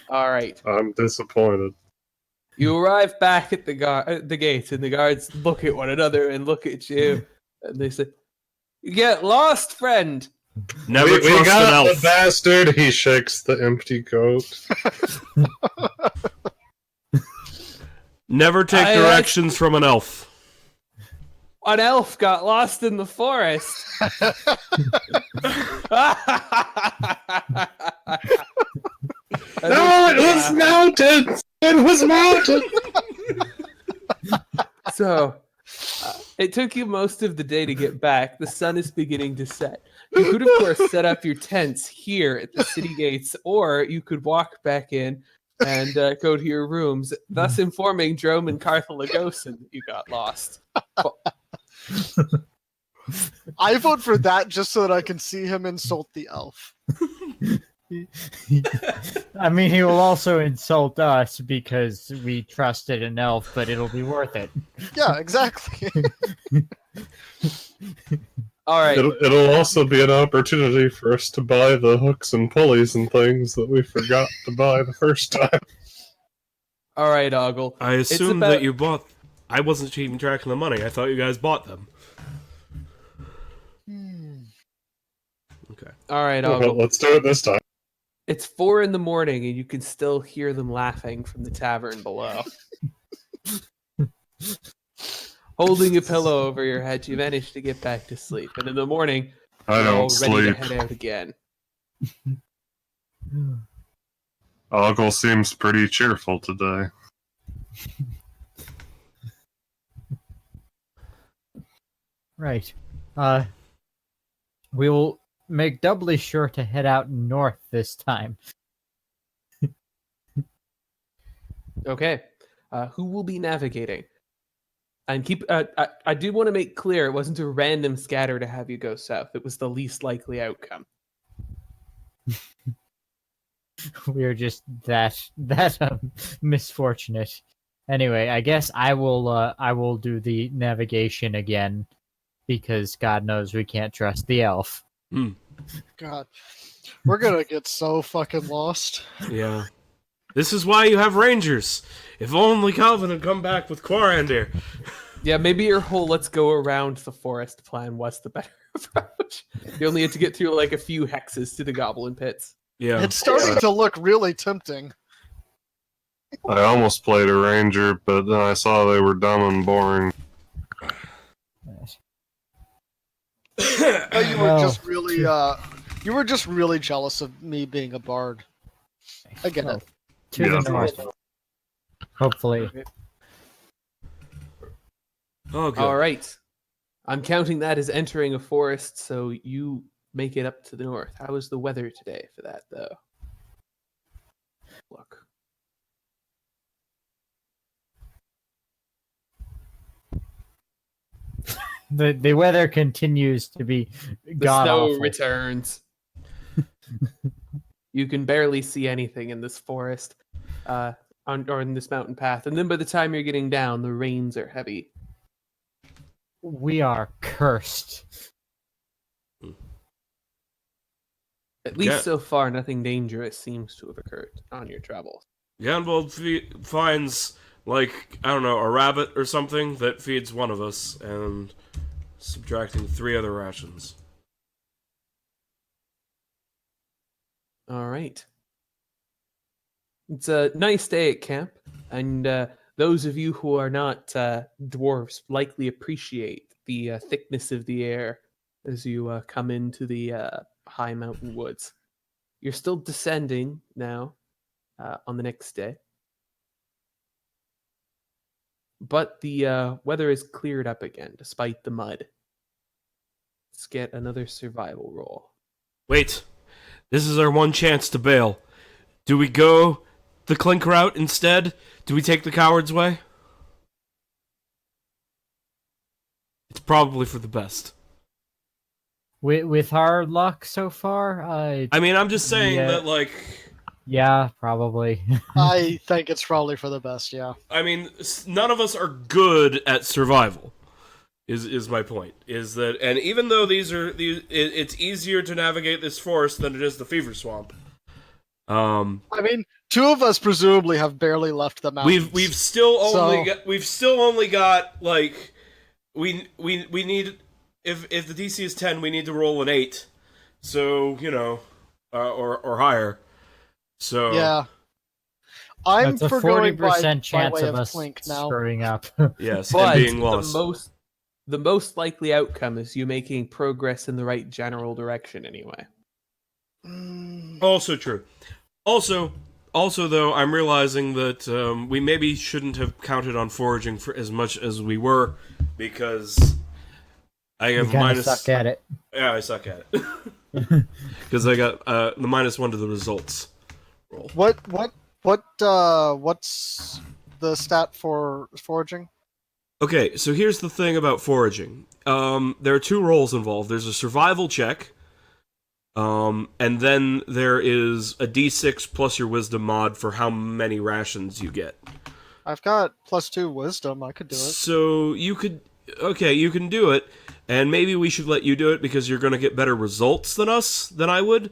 All right. I'm disappointed. You arrive back at the gate, and the guards look at one another and look at you, and they say, "You get lost, friend." Never we trust got an elf. the bastard. He shakes the empty coat. Never take I- directions from an elf. An elf got lost in the forest. No, it was mountains. It was mountains. So, it took you most of the day to get back. The sun is beginning to set. You could, of course, set up your tents here at the city gates, or you could walk back in and go to your rooms, thus informing Drome and Carthalagosan that you got lost. I vote for that just so that I can see him insult the elf. I mean, he will also insult us because we trusted an elf, but it'll be worth it. Yeah, exactly. All right. It'll also be an opportunity for us to buy the hooks and pulleys and things that we forgot to buy the first time. All right, Ogle. I assumed about- that you bought... I wasn't keeping track of the money. I thought you guys bought them. Okay. All right, Well, Ogle. let's do it this time. It's 4 a.m, and you can still hear them laughing from the tavern below. Holding a pillow over your head, you manage to get back to sleep. And in the morning, I you're all don't ready sleep. to head out again. Ogle seems pretty cheerful today. Right. We will make doubly sure to head out north this time. Okay. Who will be navigating? And keep. I do want to make clear it wasn't a random scatter to have you go south. It was the least likely outcome. We are just that misfortunate. Anyway, I guess I will do the navigation again because God knows we can't trust the elf. God. We're gonna get so fucking lost. Yeah. This is why you have rangers. If only Calvin had come back with Quarandir. Yeah, maybe your whole "let's go around the forest" plan was the better approach. You only had to get through like a few hexes to the goblin pits. Yeah. It's starting to look really tempting. I almost played a ranger, but then I saw they were dumb and boring. You were Well, just really you were just really jealous of me being a bard. I get it. To Yeah. the north. Hopefully. Oh, good. All right. I'm counting that as entering a forest, so you make it up to the north. How is the weather today for that, though? Look. The weather continues to be The god snow awful. returns. You can barely see anything in this forest, or in this mountain path. And then by the time you're getting down, the rains are heavy. We are cursed. At least Yeah. so far, nothing dangerous seems to have occurred on your travels. Ganvold finds, like, I don't know, a rabbit or something that feeds one of us, and subtracting 3 other rations. All right. It's a nice day at camp, and those of you who are not dwarves likely appreciate the thickness of the air as you come into the high mountain woods. You're still descending now on the next day, but the weather is cleared up again despite the mud. Let's get another survival roll. Wait. This is our one chance to bail. Do we go the Clink route instead? Do we take the coward's way? It's probably for the best. with our luck so far, I mean, I'm just saying Yeah. that, like, yeah, probably. I think it's probably for the best. Yeah. I mean, none of us are good at survival. Is my point? Is that, and even though it's easier to navigate this forest than it is the fever swamp. I mean, two of us presumably have barely left the mountains. We've still only So- got like we need, if the DC is 10, we need to roll an 8. So, or higher. So Yeah. I'm That's a forgoing 40% by chance way of us Clink now. screwing up. yes, and But being lost. the most likely outcome is you making progress in the right general direction anyway. Also true. Also, though, I'm realizing that we maybe shouldn't have counted on foraging for as much as we were, because I You have kind of minus. suck at it. Yeah, I suck at it. Because I got the -1 to the results roll. What's the stat for foraging? Okay, so here's the thing about foraging. There are 2 rolls involved. There's a survival check, and then there is a D6 plus your wisdom mod for how many rations you get. I've got +2 wisdom. I could do it. So you can do it, and maybe we should let you do it because you're going to get better results than I would.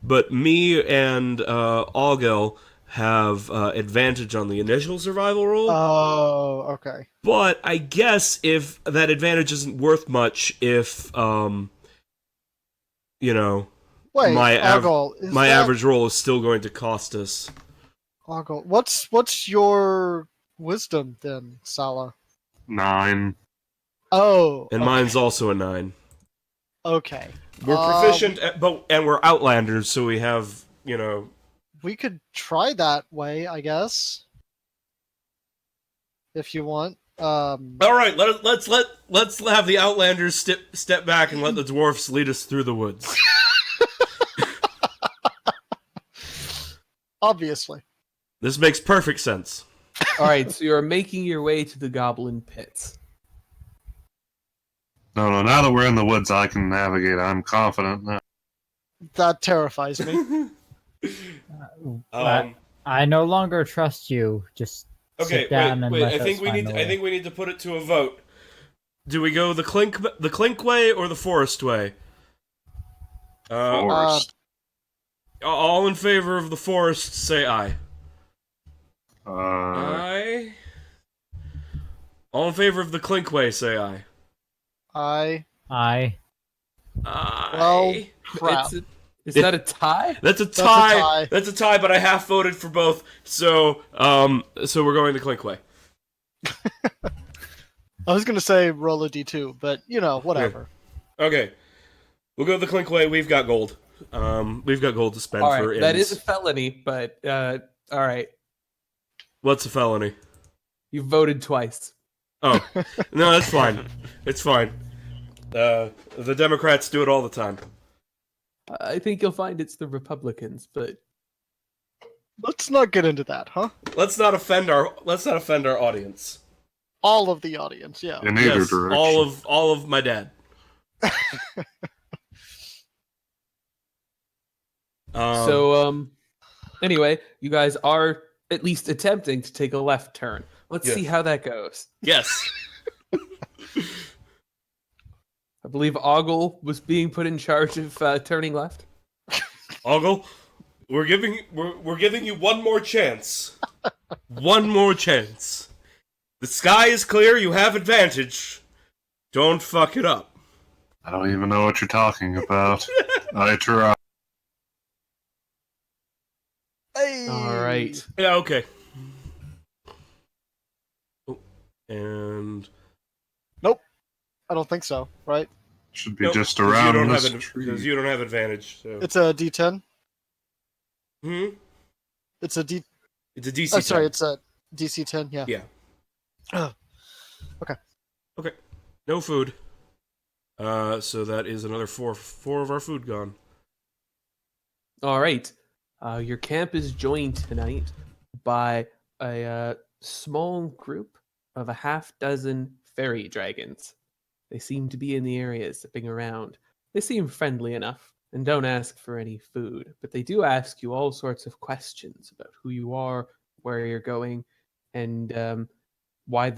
But me and Augel have advantage on the initial survival roll. Oh, okay. But I guess if that advantage isn't worth much, if Wait, my Ogle, average roll is still going to cost us. Ogle, what's your wisdom then, Sala? 9. Oh, And okay. mine's also a 9. Okay. We're proficient, and we're outlanders, so we have, We could try that way, I guess, if you want. All right, let's have the outlanders step back and let the dwarfs lead us through the woods. Obviously. This makes perfect sense. All right, so you're making your way to the goblin pits. No, now that we're in the woods, I can navigate. I'm confident now. That terrifies me. I no longer trust you. Just Okay, sit down and wait. let I think us we find need. the I way. think we need to put it to a vote. Do we go the clink way or the forest way? Forest. All in favor of the forest, say aye. Uh, Aye. All in favor of the clink way, say aye. I. Aye. Well, crap. Is that a tie? That's a a tie. tie. That's a tie, but I half voted for both. So we're going the clink way. I was gonna say roll a d2, but whatever. Okay. We'll go the clink way. We've got gold. We've got gold to spend All for right, that inns. is a felony, but all right, What's a felony? you voted twice. Oh, no, that's fine. It's fine. The Democrats do it all the time. I think you'll find it's the Republicans, but Let's not get into that, huh? Let's not offend our audience. All of the audience, yeah. in either Yes, direction. all of my dad. Anyway, you guys are at least attempting to take a left turn. Let's Yes. see how that goes. Yes. I believe Ogle was being put in charge of turning left. Ogle, we're giving you one more chance. One more chance. The sky is clear. You have advantage. Don't fuck it up. I don't even know what you're talking about. I try. Hey! All right. Yeah. Okay. Oh, and I don't think so, right? Should be nope, just 'cause around you don't this have tree. because you don't have advantage. So. It's a d10. It's a d. It's a DC. Oh, sorry, 10. it's a DC 10. Yeah. Yeah. Okay. Okay. No food. So that is another four of our food gone. All right. Your camp is joined tonight by a small group of a half dozen fairy dragons. They seem to be in the area zipping around. They seem friendly enough and don't ask for any food, but they do ask you all sorts of questions about who you are, where you're going, and why.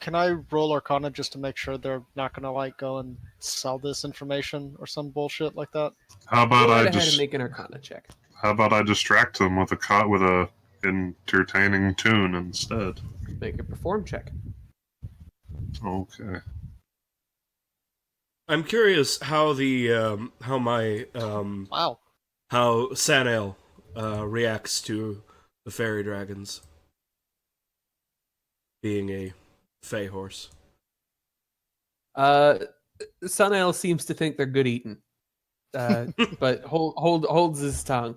Can I roll Arcana just to make sure they're not gonna like go and sell this information or some bullshit like that? How Go about right I ahead and just make an Arcana check. How about I distract them with a entertaining tune instead? Make a perform check. Okay. I'm curious how Wow. how Sanael reacts to the fairy dragons being a fey horse. Sunail seems to think they're good eating, but holds his tongue.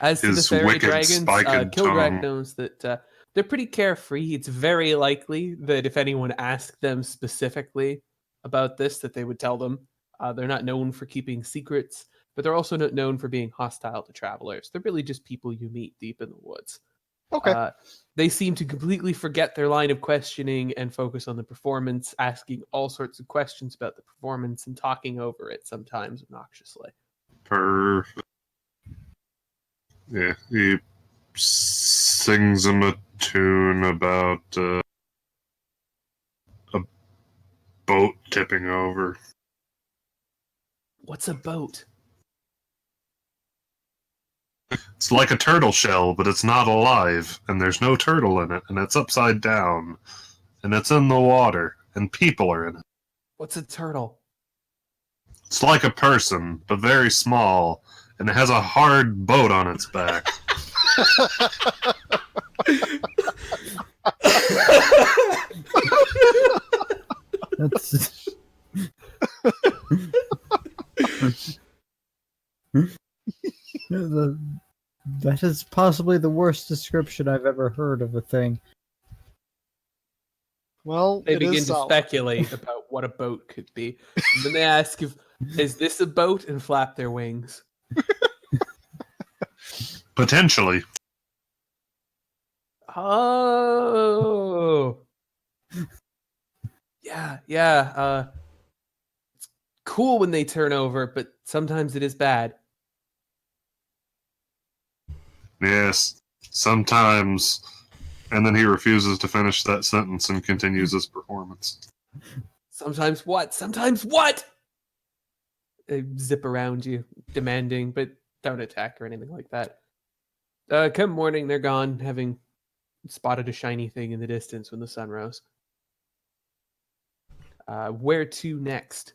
As to the His fairy wicked, dragons, spiked Kildrak tongue. knows that they're pretty carefree. It's very likely that if anyone asked them specifically about this, that they would tell them. They're not known for keeping secrets, but they're also not known for being hostile to travelers. They're really just people you meet deep in the woods. Okay. They seem to completely forget their line of questioning and focus on the performance, asking all sorts of questions about the performance and talking over it, sometimes obnoxiously. Perfect. Yeah, he sings him a tune about a boat tipping over. What's a boat? It's like a turtle shell, but it's not alive, and there's no turtle in it, and it's upside down, and it's in the water, and people are in it. What's a turtle? It's like a person, but very small, and it has a hard boat on its back. That's that is possibly the worst description I've ever heard of a thing. Well, They it begin is to solid. speculate about what a boat could be. And then they ask is this a boat, and flap their wings. Potentially. Oh. Yeah. It's cool when they turn over, but sometimes it is bad. Yes, sometimes. And then he refuses to finish that sentence and continues his performance. Sometimes what? Sometimes what? They zip around you, demanding, but don't attack or anything like that. Come morning, they're gone, having spotted a shiny thing in the distance when the sun rose. Where to next?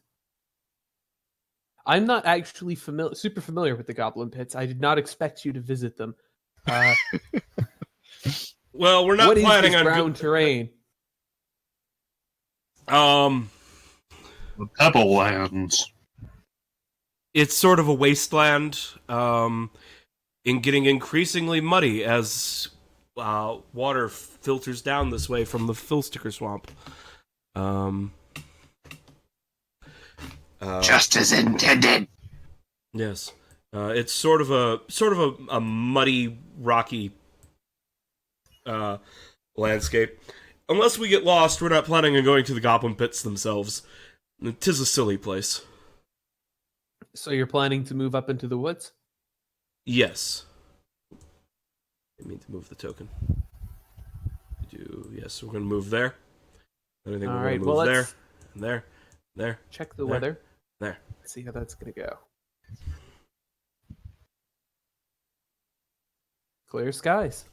I'm not actually super familiar with the Goblin Pits. I did not expect you to visit them. Well, we're not What is planning this on ground terrain? The Pebble Lands. It's sort of a wasteland, getting increasingly muddy as water filters down this way from the Filsticker Swamp. Just as intended. Yes, it's sort of a muddy, rocky landscape. Unless we get lost, we're not planning on going to the Goblin Pits themselves. 'Tis a silly place. So you're planning to move up into the woods? Yes. I mean to move the token. Yes, we're going to move there. Then I think All we're right, going to move well, there, let's and there, there. check the There. weather. There. See how that's going to go. Clear skies.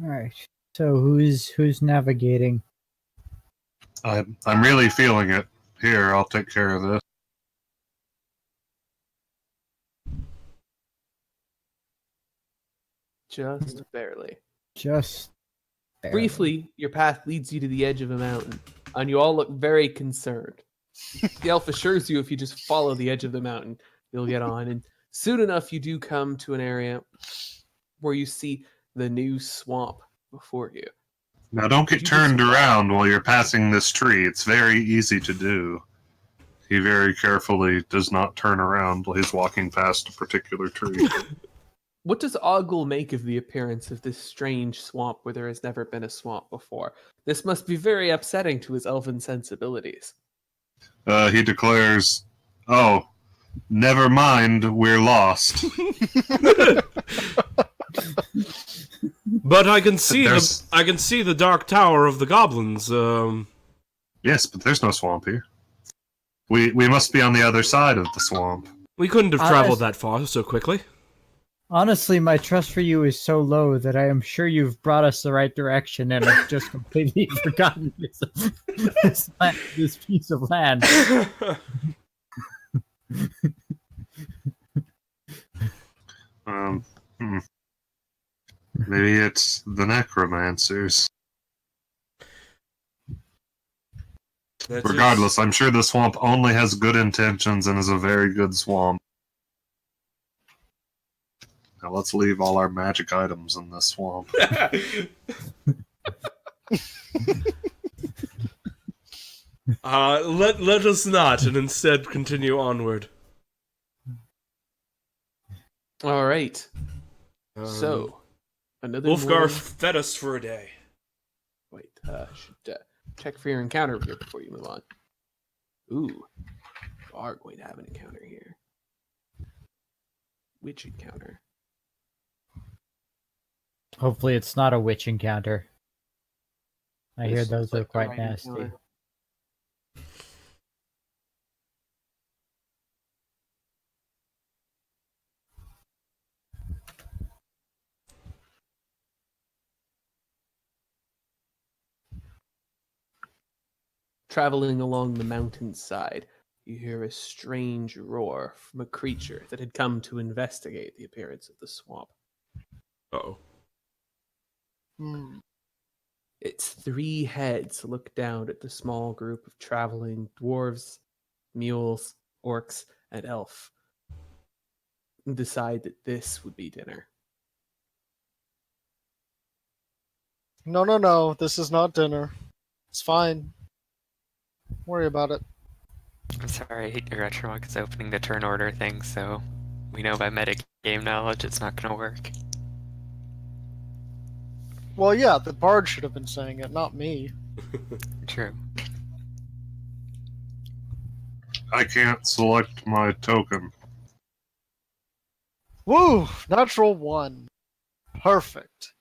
All right. So who's navigating? I'm really feeling it. Here, I'll take care of this. Just barely. Just barely. Briefly, your path leads you to the edge of a mountain, and you all look very concerned. The elf assures you if you just follow the edge of the mountain, you'll get on. And soon enough, you do come to an area where you see the new swamp before you. Now, don't get You turned just- around while you're passing this tree. It's very easy to do. He very carefully does not turn around while he's walking past a particular tree. What does Ogle make of the appearance of this strange swamp where there has never been a swamp before? This must be very upsetting to his elven sensibilities. He declares, "Oh, never mind, we're lost." But I can see There's- the dark tower of the goblins. Yes, but there's no swamp here. We must be on the other side of the swamp. We couldn't have traveled that far so quickly. Honestly, my trust for you is so low that I am sure you've brought us the right direction, and I've just completely forgotten this piece of land. Maybe it's the necromancers. Regardless, I'm sure the swamp only has good intentions and is a very good swamp. Now let's leave all our magic items in this swamp. Let us not, and instead continue onward. All right. So, another Ulfgar morning- fed us for a day. Wait, should check for your encounter here before you move on. Ooh, you are going to have an encounter here. Which encounter? Hopefully, it's not a witch encounter. I hear This those looks are like the quite right nasty. encounter. Traveling along the mountainside, you hear a strange roar from a creature that had come to investigate the appearance of the swamp. Uh-oh. Hmm. Its 3 heads look down at the small group of traveling dwarves, mules, orcs, and elf, and decide that this would be dinner. No. This is not dinner. It's fine. Don't worry about it. I'm sorry, Retromach is opening the turn order thing, so we know by metagame knowledge it's not gonna work. Well, yeah, the bard should have been saying it, not me. True. I can't select my token. Woo! Natural 1. Perfect.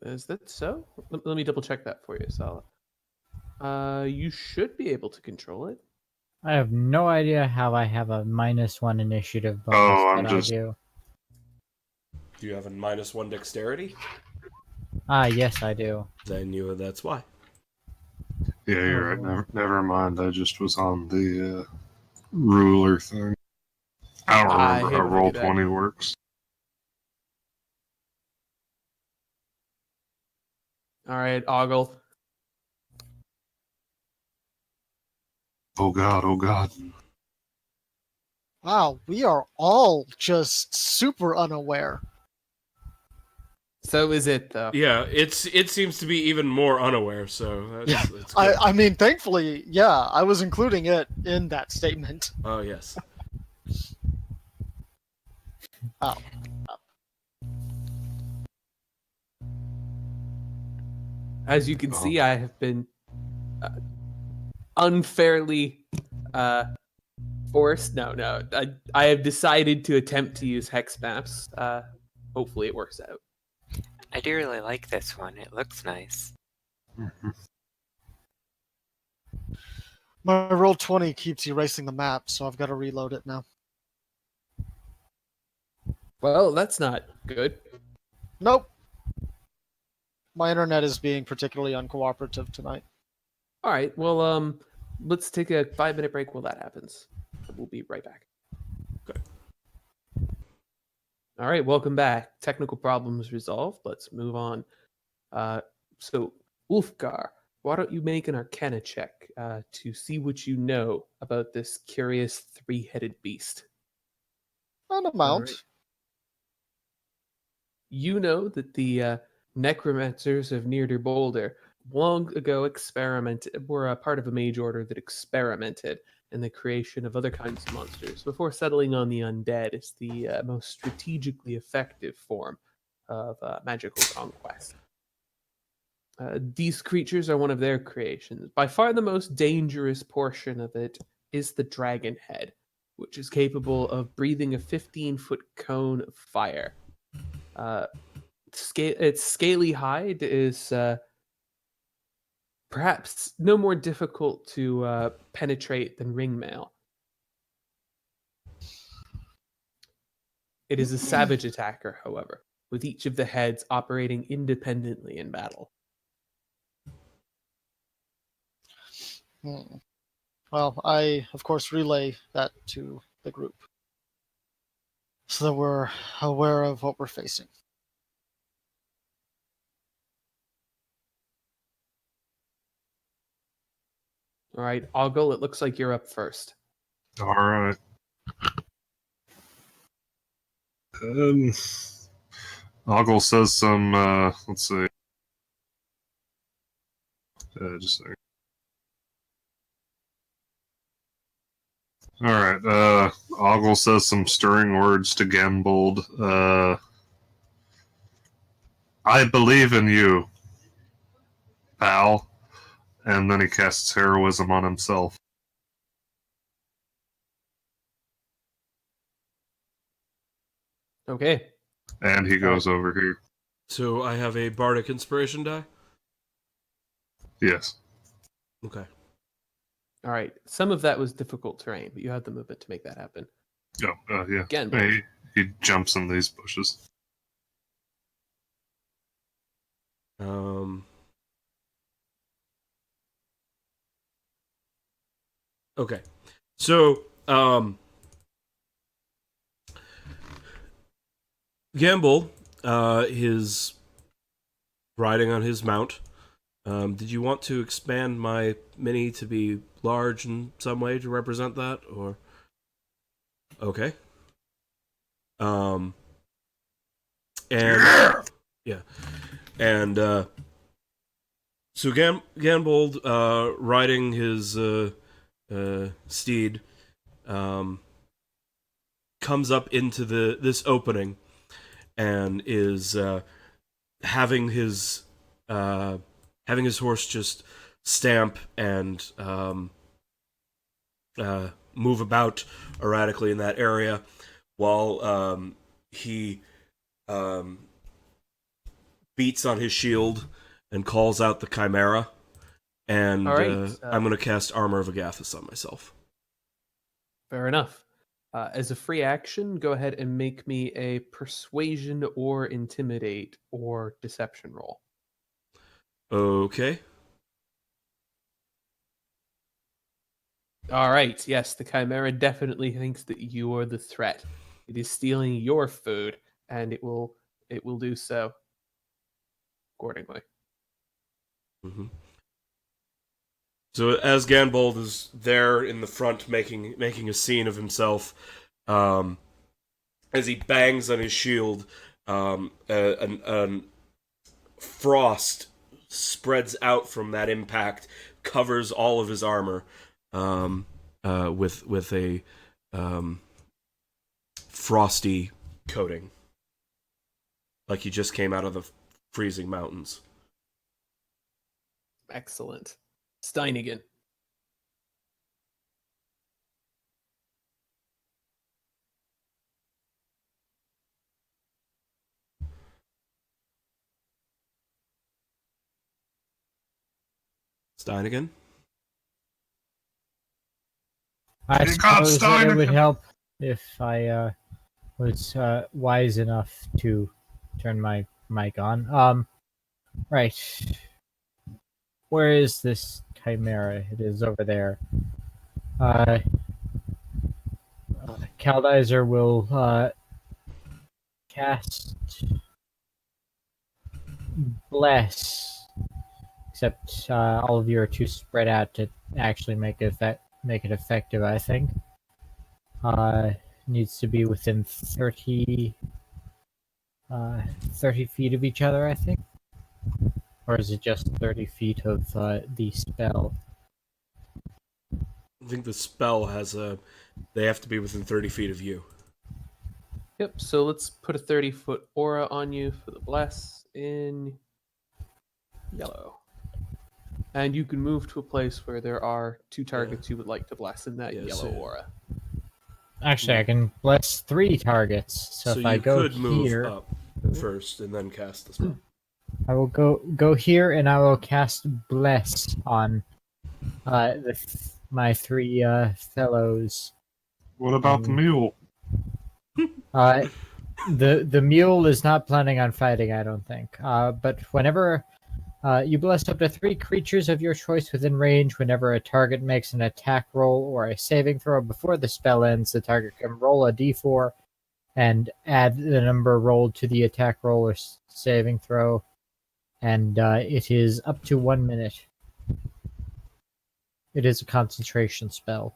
Is that so? Let me double check that for you, Sala. You should be able to control it. I have no idea how I have a -1 initiative bonus, Oh, I'm but just- I do. Do you have a -1 dexterity? Yes, I do. Then that's why. Yeah, you're right. Never mind. I just was on the ruler thing. I don't I remember hate how when I roll do that. 20 works. All right, Ogle. Oh god. Wow, we are all just super unaware. So is it, though. Yeah, it seems to be even more unaware, so that's good. I mean, thankfully, yeah, I was including it in that statement. Oh, yes. Oh. As you can see, I have been unfairly forced. No. I have decided to attempt to use hex maps. Hopefully it works out. I do really like this one. It looks nice. My roll 20 keeps erasing the map, so I've got to reload it now. Well, that's not good. Nope. My internet is being particularly uncooperative tonight. All right. Well, let's take a 5-minute break while that happens. We'll be right back. Okay. All right. Welcome back. Technical problems resolved. Let's move on. So, Ulfgar, why don't you make an Arcana check to see what you know about this curious 3-headed beast? An amount. right. You know that the necromancers of Nearder Boulder long ago were a part of a mage order that experimented and the creation of other kinds of monsters before settling on the undead as the most strategically effective form of magical conquest. These creatures are one of their creations. By far the most dangerous portion of it is the dragon head, which is capable of breathing a 15-foot cone of fire. Its scaly hide is perhaps no more difficult to penetrate than ringmail. It is a savage attacker, however, with each of the heads operating independently in battle. Well, I, of course, relay that to the group so that we're aware of what we're facing. All right, Ogle, it looks like you're up first. All right. Ogle says some, let's see. Just a second. All right. Ogle says some stirring words to Gambold. I believe in you, pal. And then he casts heroism on himself. Okay. And he goes over here. So I have a bardic inspiration die? Yes. Okay. All right. Some of that was difficult terrain, but you had the movement to make that happen. Oh, yeah. Again, He jumps in these bushes. Okay. So, Gamble, is riding on his mount. Did you want to expand my mini to be large in some way to represent that, or? Okay. And yeah, and so Gambold, riding his steed, comes up into this opening and is having his horse just stamp and move about erratically in that area, while he beats on his shield and calls out the Chimera. And all right, I'm going to cast Armor of Agathis on myself. fair enough. As a free action, go ahead and make me a persuasion or intimidate or deception roll. Okay. All right. Yes, the Chimera definitely thinks that you are the threat. It is stealing your food, and it will do so accordingly. Mm-hmm. So as Gambold is there in the front making a scene of himself, as he bangs on his shield, frost spreads out from that impact, covers all of his armor, with a frosty coating, like he just came out of the freezing mountains. Excellent. Steinigan. Steinigan? I You got suppose that it would Steinigan. help if I was wise enough to turn my mic on. Right. Where is this chimera? It is over there. Caldizer will cast Bless, except all of you are too spread out to actually make it effective. I think needs to be within 30 feet of each other. I think, or is it just 30 feet of the spell? think the spell has a. They have to be within 30 feet of you. Yep, so let's put a 30-foot aura on you for the bless in yellow. And you can move to a place where there are 2 targets you would like to bless in that Yeah, yellow so- aura. Actually, I can bless 3 targets. So, So if I you go could move here, up first and then cast the spell. I will go here and I will cast bless on my 3 fellows. What about the mule? The mule is not planning on fighting, I don't think. But whenever you bless up to 3 creatures of your choice within range, whenever a target makes an attack roll or a saving throw before the spell ends, the target can roll a d4 and add the number rolled to the attack roll or saving throw. And it is up to 1 minute. It is a concentration spell.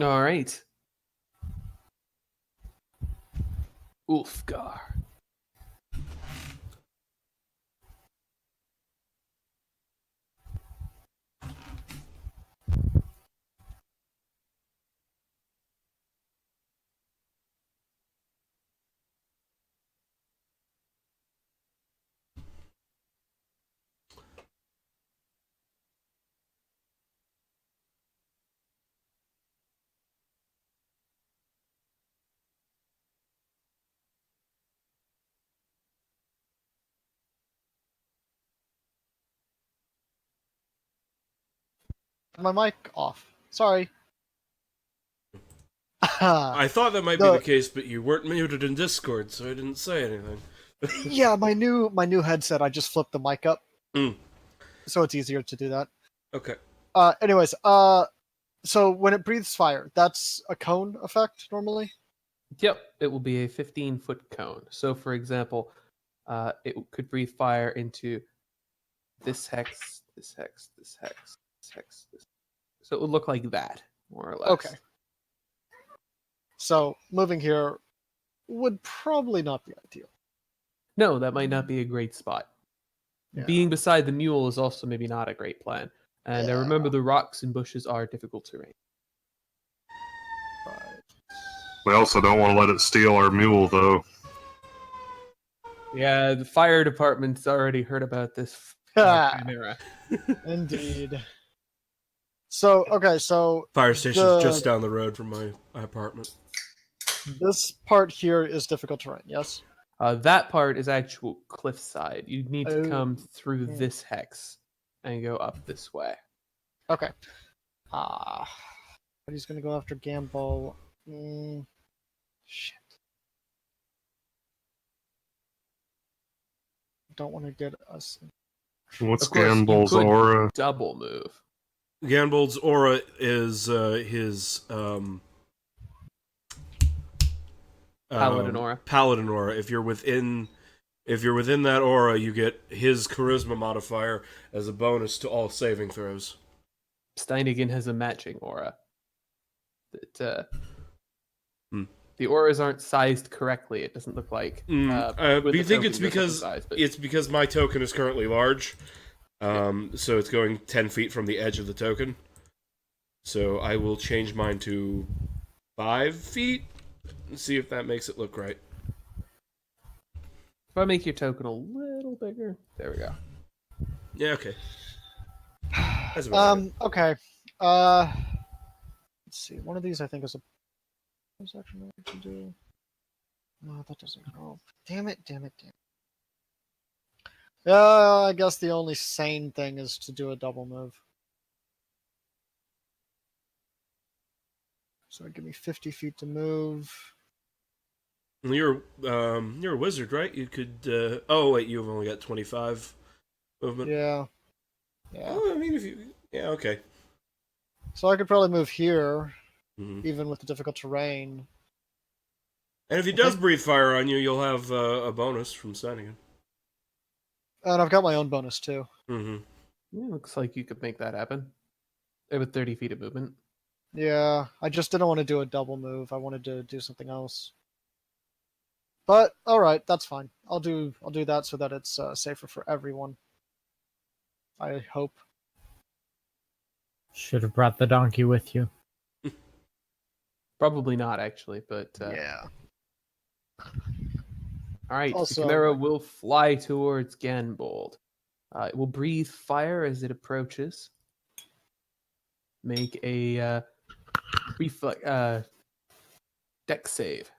All right. Ulfgar. My mic off. Sorry. I thought that might be The- the case, but you weren't muted in Discord, so I didn't say anything. Yeah, my new headset. I just flipped the mic up, Mm. so it's easier to do that. Okay. Anyways, so when it breathes fire, that's a cone effect normally. Yep, it will be a 15-foot cone. So, for example, it could breathe fire into this hex, this hex, this hex, this hex, this. So it would look like that, more or less. Okay. So moving here would probably not be ideal. No, that might not be a great spot. Yeah. Being beside the mule is also maybe not a great plan. And I remember the rocks and bushes are difficult terrain. Right. We also don't want to let it steal our mule, though. Yeah, the fire department's already heard about this chimera. Indeed. So okay, so Fire station's The- just down the road from my apartment. this part here is difficult terrain. Yes. That part is actual cliffside. You need to Oh. come through Hmm. this hex and go up this way. Okay. He's gonna go after Gambol. Shit. Don't want to get us. What's Of course, you Ganbol's could aura? double move. Ganbold's aura is his Paladin aura. Paladin aura. If you're within that aura, you get his charisma modifier as a bonus to all saving throws. Steinigan has a matching aura. That Hmm. the auras aren't sized correctly. It doesn't look like. Do with you the think it's token, they're different because size, but- it's because my token is currently large? So it's going 10 feet from the edge of the token. So I will change mine to 5 feet and see if that makes it look right. If I make your token a little bigger, there we go. Yeah, okay. That's about right. Okay. Let's see. One of these I think is a. What's actually what I can do? No, that doesn't go. Damn it! I guess the only sane thing is to do a double move. So give me 50 feet to move. You're a wizard, right? You could. Oh wait, you've only got 25 movement. Yeah. Oh, I mean, if you. Yeah, okay. So I could probably move here, Mhm. even with the difficult terrain. And if he does breathe fire on you, you'll have a bonus from signing it. And I've got my own bonus too. Mm-hmm. Yeah, looks like you could make that happen. They have 30 feet of movement. Yeah, I just didn't want to do a double move. I wanted to do something else. But all right, that's fine. I'll do that so that it's safer for everyone. I hope. Should have brought the donkey with you. Probably not, actually, but Yeah. all right. Also, the Chimera will fly towards Ganbold. It will breathe fire as it approaches. Make a dex save.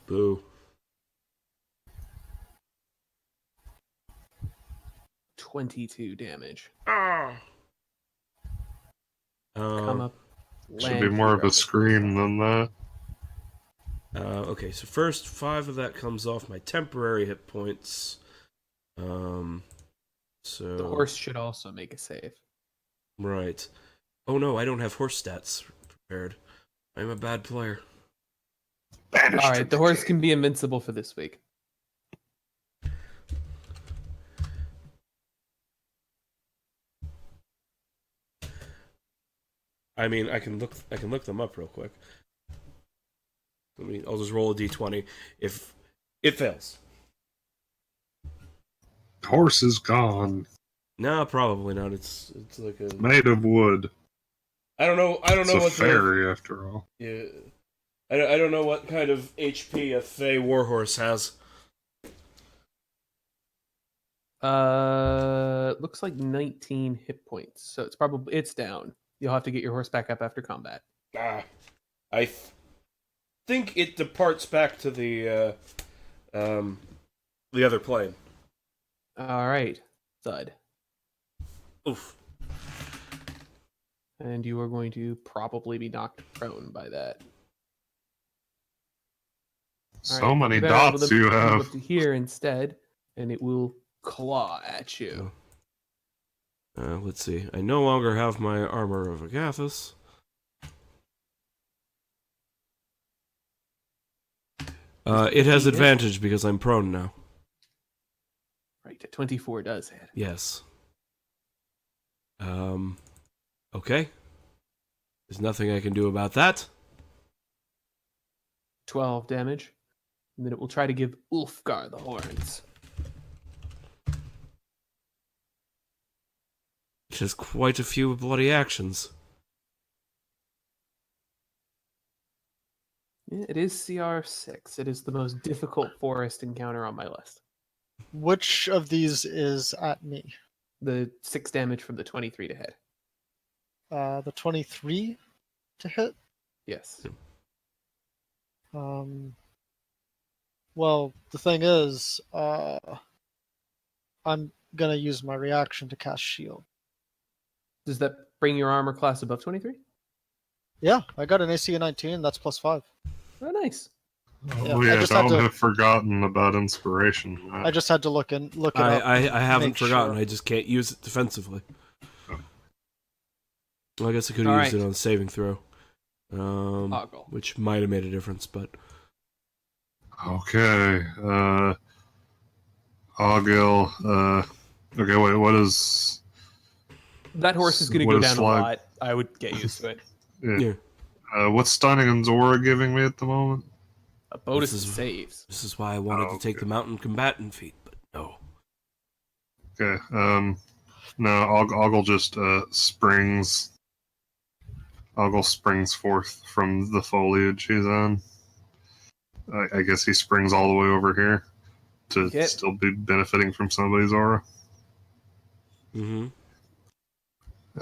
Boo. 22 damage. Ah. Come up. Should be land more here of a on the scream than that. Okay, so first 5 of that comes off my temporary hit points. So The horse should also make a save. right. Oh no, I don't have horse stats prepared. I'm a bad player. All right, the horse can be invincible for this week. I mean, I can look them up real quick. I'll just roll a d20. If it fails, Horse is gone. no, probably not. It's like a. Made of wood. I don't know. I don't It's know a what fairy, after all. yeah. I don't know what kind of HP a Fey warhorse has. Looks like 19 hit points, so it's down. You'll have to get your horse back up after combat. I think it departs back to the other plane. All right, thud. Oof. And you are going to probably be knocked prone by that. All So right, many you're able dots to you move have. up to here instead, and it will claw at you. Let's see. I no longer have my armor of Agathis. It has advantage because I'm prone now. Right, a 24 does hit. Yes. Okay. There's nothing I can do about that. 12 damage. And then it will try to give Ulfgar the horns. It has quite a few bloody actions. Yeah, it is CR6. It is the most difficult forest encounter on my list. which of these is at me? The 6 damage from the 23 to hit. The 23 to hit? Yes. Well, the thing is, I'm gonna use my reaction to cast shield. Does that bring your armor class above 23? Yeah, I got an AC of 19. That's +5. Oh, nice. Yeah, Oh I yeah, just had don't to- have forgotten about inspiration. I just had to look it up. I haven't make forgotten. sure. I just can't use it defensively. Well, I guess I could All have used right. it on saving throw. Ogle. Which might have made a difference, but Okay. Ogil. Okay, wait. What is? That horse is going to What go is down flag? a lot. I would get used to it. yeah. What's Stunning and Zora giving me at the moment? A bonus This to is- saves. This is why I wanted Oh, to take okay. the mountain combatant feat, but no. Okay. No. Ogle just springs. Ogle springs forth from the foliage he's on. I guess he springs all the way over here to Okay. still be benefiting from somebody's aura. Mm-hmm.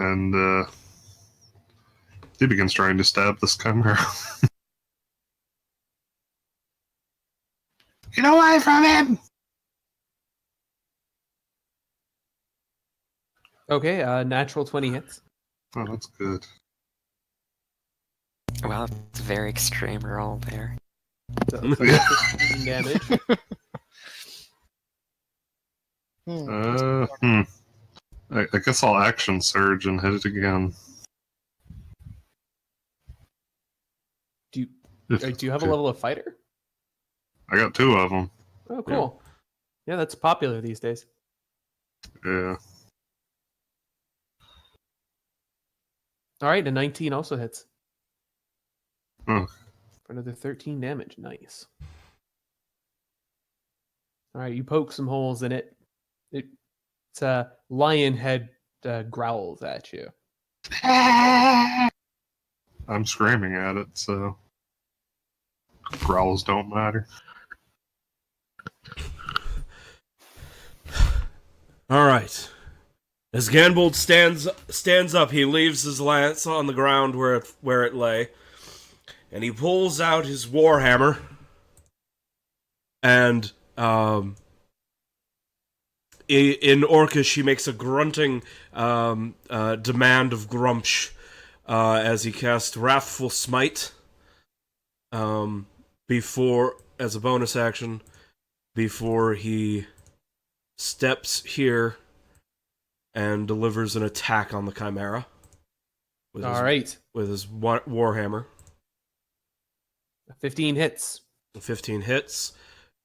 And he begins trying to stab this chimera. Get away from him! Okay, natural 20 hits. Oh, that's good. Wow, it's a very extreme roll there. So it's like 15 damage. I guess I'll action surge and hit it again. Do you have a level of fighter? I got 2 of them. Oh, cool. Yeah, that's popular these days. Yeah. All right, a 19 also hits. Oh. For another 13 damage. Nice. All right, you poke some holes in it. It's a lion head growls at you. I'm screaming at it, so growls don't matter. All right. As Ganbold stands up, he leaves his lance on the ground where it lay, and he pulls out his warhammer. And in Orcish, he makes a grunting demand of Grumsh as he casts Wrathful Smite before, as a bonus action, before he steps here and delivers an attack on the Chimera. All right. With his warhammer. 15 hits. 15 hits.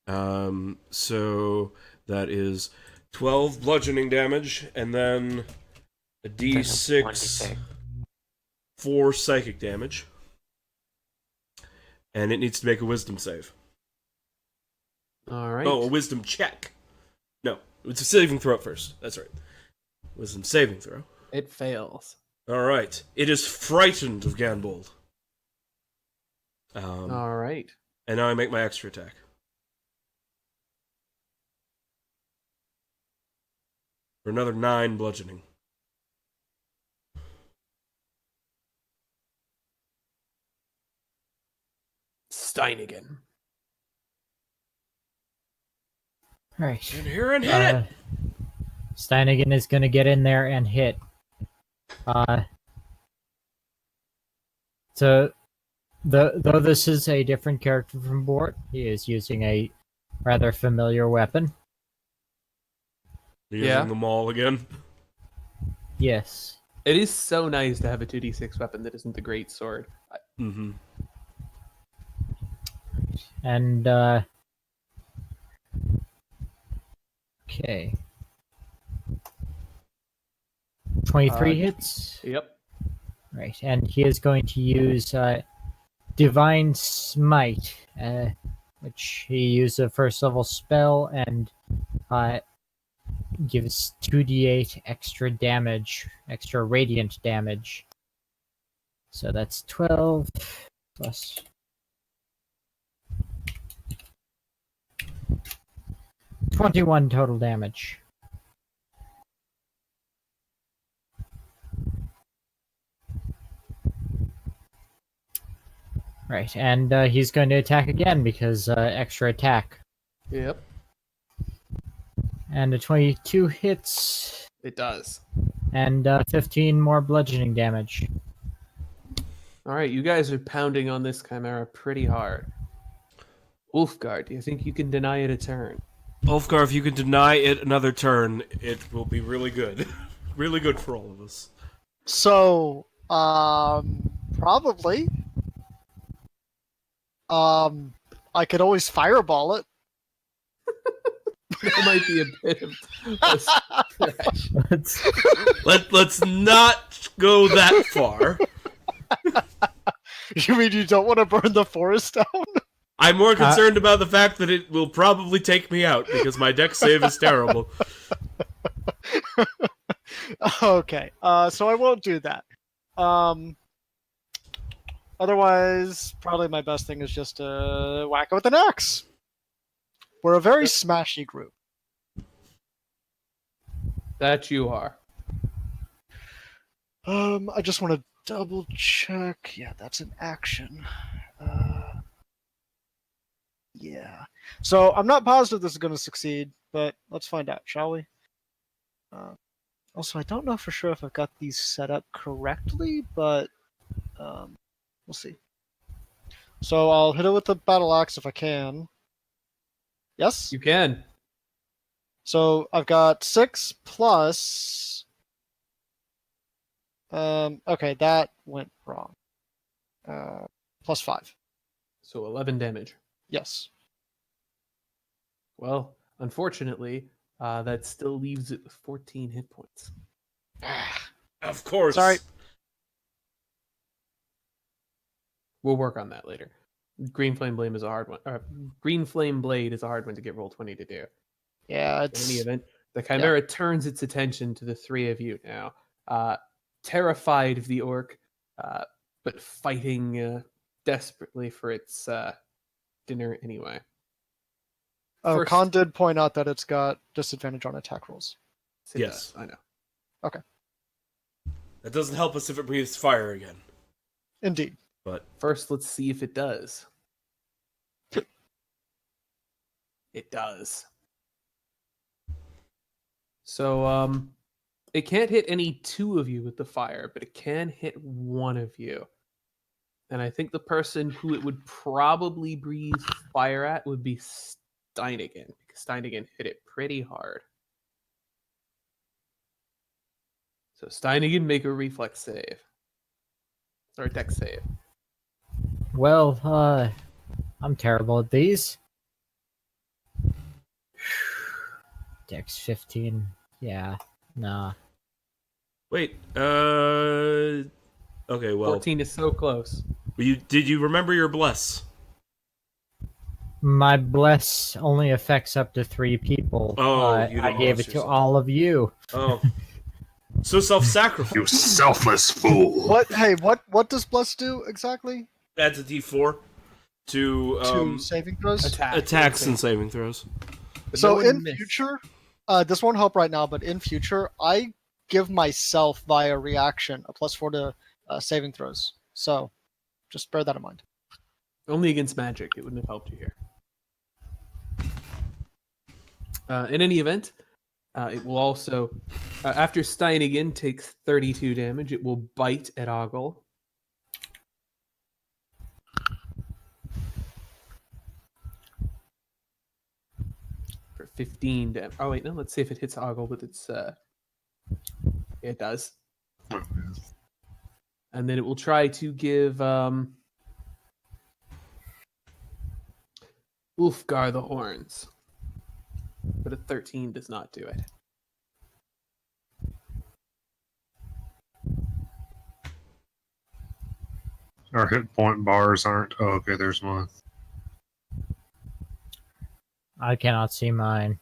So that is 12 bludgeoning damage, and then a d6 4 psychic damage. And it needs to make a wisdom save. All right. Oh, a wisdom check. No, it's a saving throw first. That's right. Wisdom saving throw. It fails. All right. It is frightened of Ganbold. All right. And now I make my extra attack. For another 9 bludgeoning. Steinigan. Right. And here and hit it! Steinigan is going to get in there and hit. So, though this is a different character from Bort, he is using a rather familiar weapon. You're using them all again? Yes. It is so nice to have a 2d6 weapon that isn't the great sword. Mm-hmm. And, okay. 23 hits? Yep. Right, and he is going to use Divine Smite, which he used a first level spell and gives 2d8 extra damage, extra radiant damage. So that's 12 plus 21 total damage. Right, and he's going to attack again because extra attack. Yep. And a 22 hits. It does. And 15 more bludgeoning damage. All right, you guys are pounding on this Chimera pretty hard. Ulfgar, do you think you can deny it a turn? Ulfgar, if you can deny it another turn, it will be really good. Really good for all of us. So, probably. I could always fireball it. That might be a bit of a stretch. Let's not go that far. You mean you don't want to burn the forest down? I'm more concerned about the fact that it will probably take me out because my dex save is terrible. Okay, so I won't do that. Otherwise, probably my best thing is just to whack it with an axe. We're a very smashy group. That you are. I just want to double check. Yeah, that's an action. Yeah. So I'm not positive this is going to succeed, but let's find out, shall we? Also, I don't know for sure if I've got these set up correctly, but we'll see. So I'll hit it with the battle axe if I can. Yes? You can. So I've got 6 plus... okay, that went wrong. Plus 5. So 11 damage. Yes. Well, unfortunately, that still leaves it with 14 hit points. Of course. Sorry. We'll work on that later. Green Flame Blade is a hard one. Green Flame Blade is a hard one to get roll 20 to do. Yeah, In any event, The chimera turns its attention to the three of you now, terrified of the orc, but fighting desperately for its dinner anyway. Oh, First- Khan did point out that it's got disadvantage on attack rolls. It Yes. does, I know. That doesn't help us if it breathes fire again. Indeed. But First, let's see if it does. It does. So, it can't hit any two of you with the fire, but it can hit one of you. And I think the person who it would probably breathe fire at would be Steinigan, because Steinigan hit it pretty hard. So Steinigan, make a reflex save. Or a dex save. Well, I'm terrible at these. Dex 15. Yeah, nah. wait, okay, well, 14 is so close. did you remember your bless? My bless only affects up to 3 people. Oh, you I didn't gave bless it to yourself. all of you. Oh, so self-sacrifice. You selfless fool. What? Hey, what does Bless do exactly? Adds a D4 to To saving throws? attacks and saving throws. But So no one in missed. future, this won't help right now, but in future, I give myself via reaction a +4 to saving throws. So just bear that in mind. Only against magic, it wouldn't have helped you here. In any event, it will also, after Steinigan takes 32 damage, it will bite at Ogle. For 15 damage. Oh wait, no, let's see if it hits Ogle with its... it does. And then it will try to give Ulfgar the horns. But a 13 does not do it. Our hit point bars aren't. Oh, okay, there's one. I cannot see mine.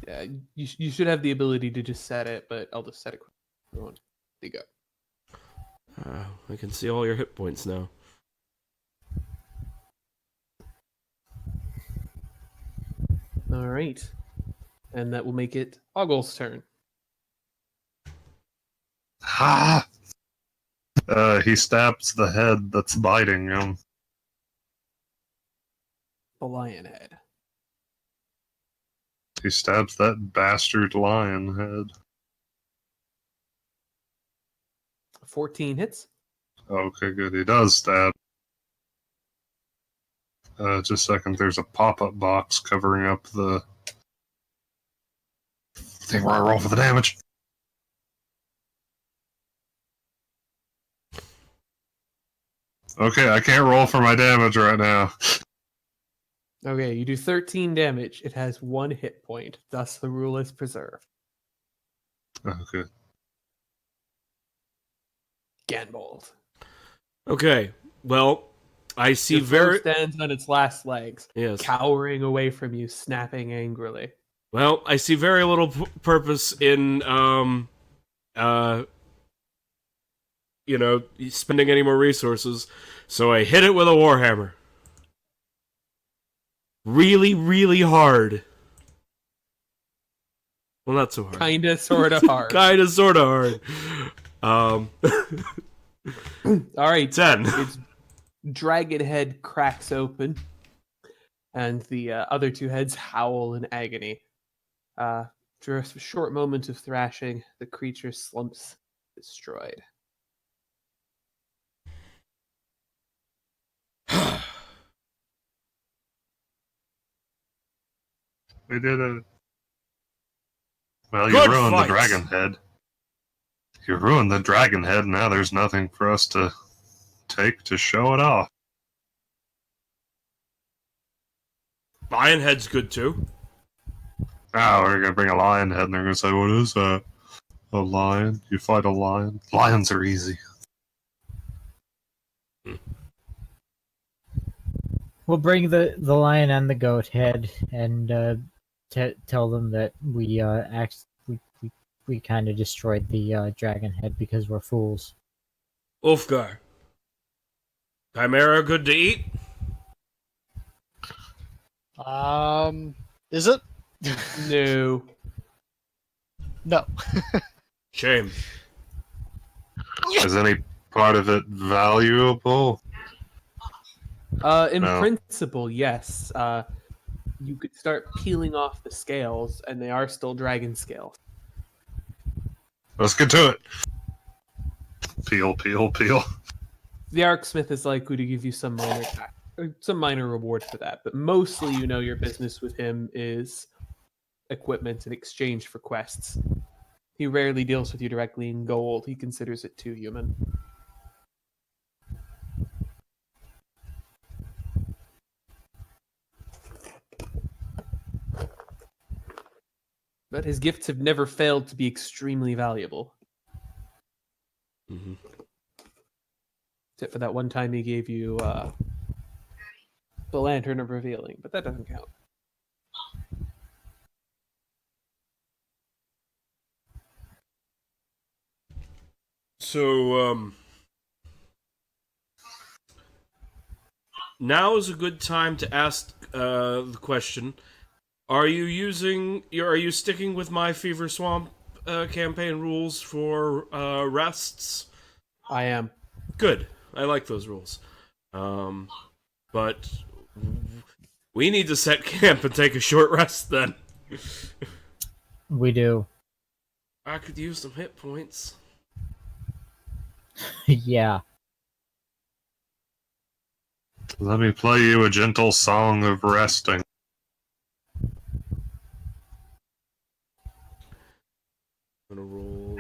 Yeah, you should have the ability to just set it, but I'll just set it quick. There you go. I can see all your hit points now. All right. And that will make it Ogle's turn. Ha! He stabs the head that's biting him. The lion head. He stabs that bastard lion head. 14 hits. Okay, good. He does stab. Just a second. There's a pop-up box covering up the thing where I roll for the damage. Okay, I can't roll for my damage right now. Okay, you do 13 damage. It has 1 hit point. Thus, the rule is preserved. Okay. Ganbold. Okay, well, I see The foe very... stands on its last legs, Yes. cowering away from you, snapping angrily. Well, I see very little purpose in, spending any more resources, so I hit it with a warhammer. Really, really hard. Well, not so hard. Kinda, sorta hard. Kinda, sorta hard. All right, 10. its dragon head cracks open, and the other 2 heads howl in agony. After a short moment of thrashing, the creature slumps destroyed. We did it. Well, you Good ruined fight. the dragon head. You ruined the dragon head. Now there's nothing for us to take to show it off. Lionhead's good too. Now we're gonna bring a lion head, and they're gonna say, "What is that? A lion? You fight a lion? Lions are easy." We'll bring the lion and the goat head, and tell them that we kind of destroyed the dragon head because we're fools. Ulfgar. Chimera good to eat? Is it? No. No. Shame. Is any part of it valuable? In No. principle, yes. You could start peeling off the scales, and they are still dragon scales. Let's get to it. Peel. The Arksmyth is likely to give you some minor reward for that, but mostly, your business with him is equipment in exchange for quests. He rarely deals with you directly in gold. He considers it too human. But his gifts have never failed to be extremely valuable. Mm-hmm. Except for that one time he gave you the Lantern of Revealing, but that doesn't count. So, now is a good time to ask the question: Are you sticking with my Fever Swamp campaign rules for rests? I am. Good. I like those rules. But we need to set camp and take a short rest then. We do. I could use some hit points. Yeah. Let me play you a gentle song of resting. I'm gonna roll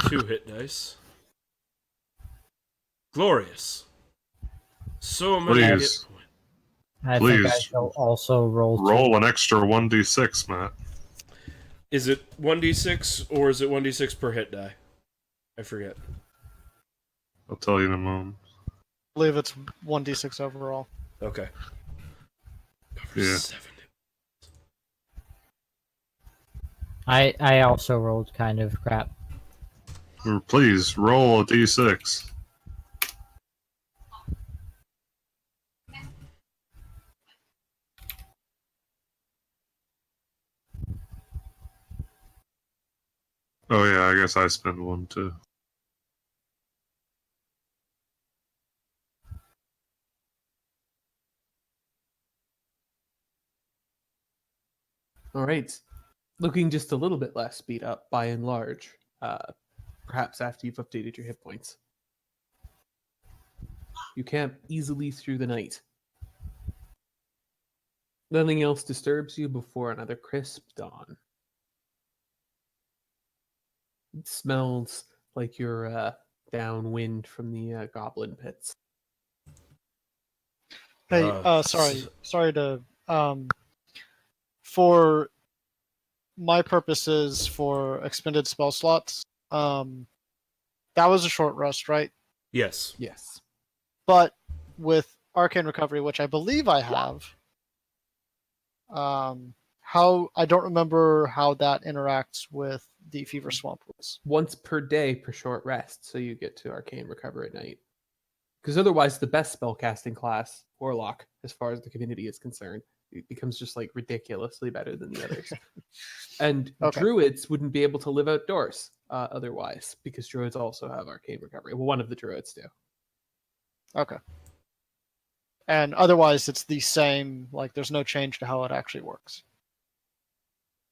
2 hit dice. Glorious. So many hit Please. points. I Please. think I shall also roll. Roll an extra 1d6, Matt. Is it 1d6 or is it 1d6 per hit die? I forget. I'll tell you in a moment. I believe it's 1d6 overall. Okay. Yeah. 7. I also rolled kind of crap. Or please, roll a d6. Oh yeah, I guess I spend 1 too. All right. Looking just a little bit less beat up by and large, perhaps after you've updated your hit points. You camp easily through the night. Nothing else disturbs you before another crisp dawn. It smells like you're downwind from the goblin pits. Hey, sorry to for my purposes for expended spell slots. That was a short rest, right? Yes. Yes. But with Arcane Recovery, which I believe I have, how I don't remember how that interacts with the Fever Swamp rules. Once per day per short rest, so you get to Arcane Recover at night. Because otherwise, the best spellcasting class, Warlock, as far as the community is concerned, it becomes just like ridiculously better than the others. And Okay. druids wouldn't be able to live outdoors otherwise, because druids also have Arcane Recovery. Well, one of the druids do. Okay. And otherwise, it's the same. Like, there's no change to how it actually works.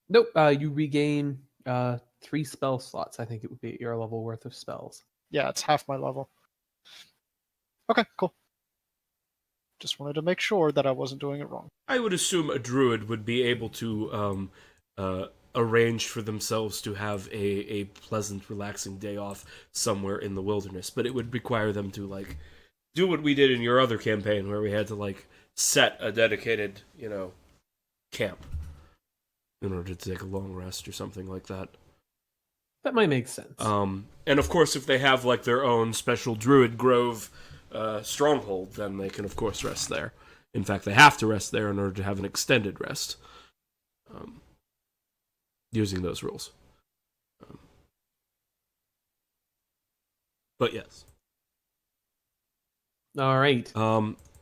Nope. You regain 3 spell slots. I think it would be your level worth of spells. Yeah, it's half my level. Okay, cool. Just wanted to make sure that I wasn't doing it wrong. I would assume a druid would be able to arrange for themselves to have a pleasant, relaxing day off somewhere in the wilderness, but it would require them to, like, do what we did in your other campaign, where we had to, like, set a dedicated, camp in order to take a long rest or something like that. That might make sense. And of course, if they have, like, their own special druid grove stronghold, then they can, of course, rest there. In fact, they have to rest there in order to have an extended rest. Using those rules. But yes. All right.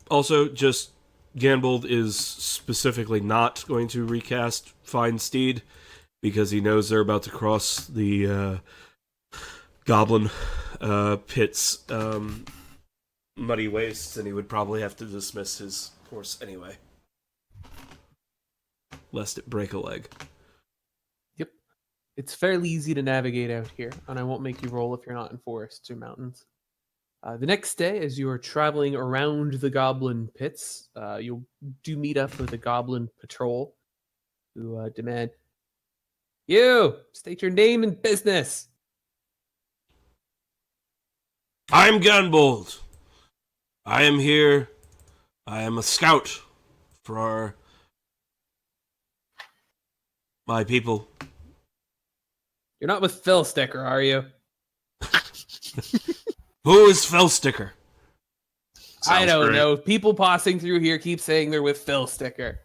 Also, just Ganbold is specifically not going to recast Fine Steed because he knows they're about to cross the Goblin Pit's muddy wastes, and he would probably have to dismiss his horse anyway, lest it break a leg. Yep. It's fairly easy to navigate out here, and I won't make you roll if you're not in forests or mountains. The next day, as you are traveling around the Goblin Pits, you'll meet up with a Goblin patrol who demand, "You! State your name and business!" I'm Ganbold. I am here. I am a scout for my people. You're not with Phil Sticker, are you? Who is Fellsticker? I Sounds don't great. know. People passing through here keep saying they're with Phil Sticker.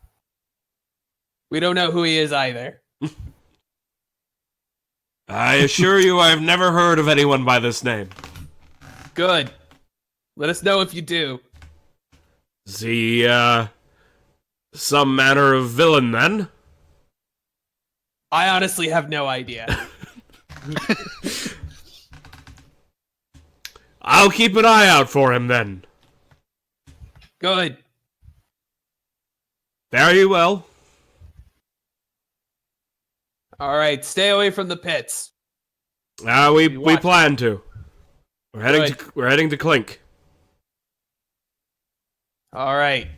We don't know who he is either. I assure you I have never heard of anyone by this name. Good. Let us know if you do. Is he, some manner of villain, then? I honestly have no idea. I'll keep an eye out for him, then. Good. Fare you well. All right, stay away from the pits. We watch. plan to. We're heading to Clink. All right.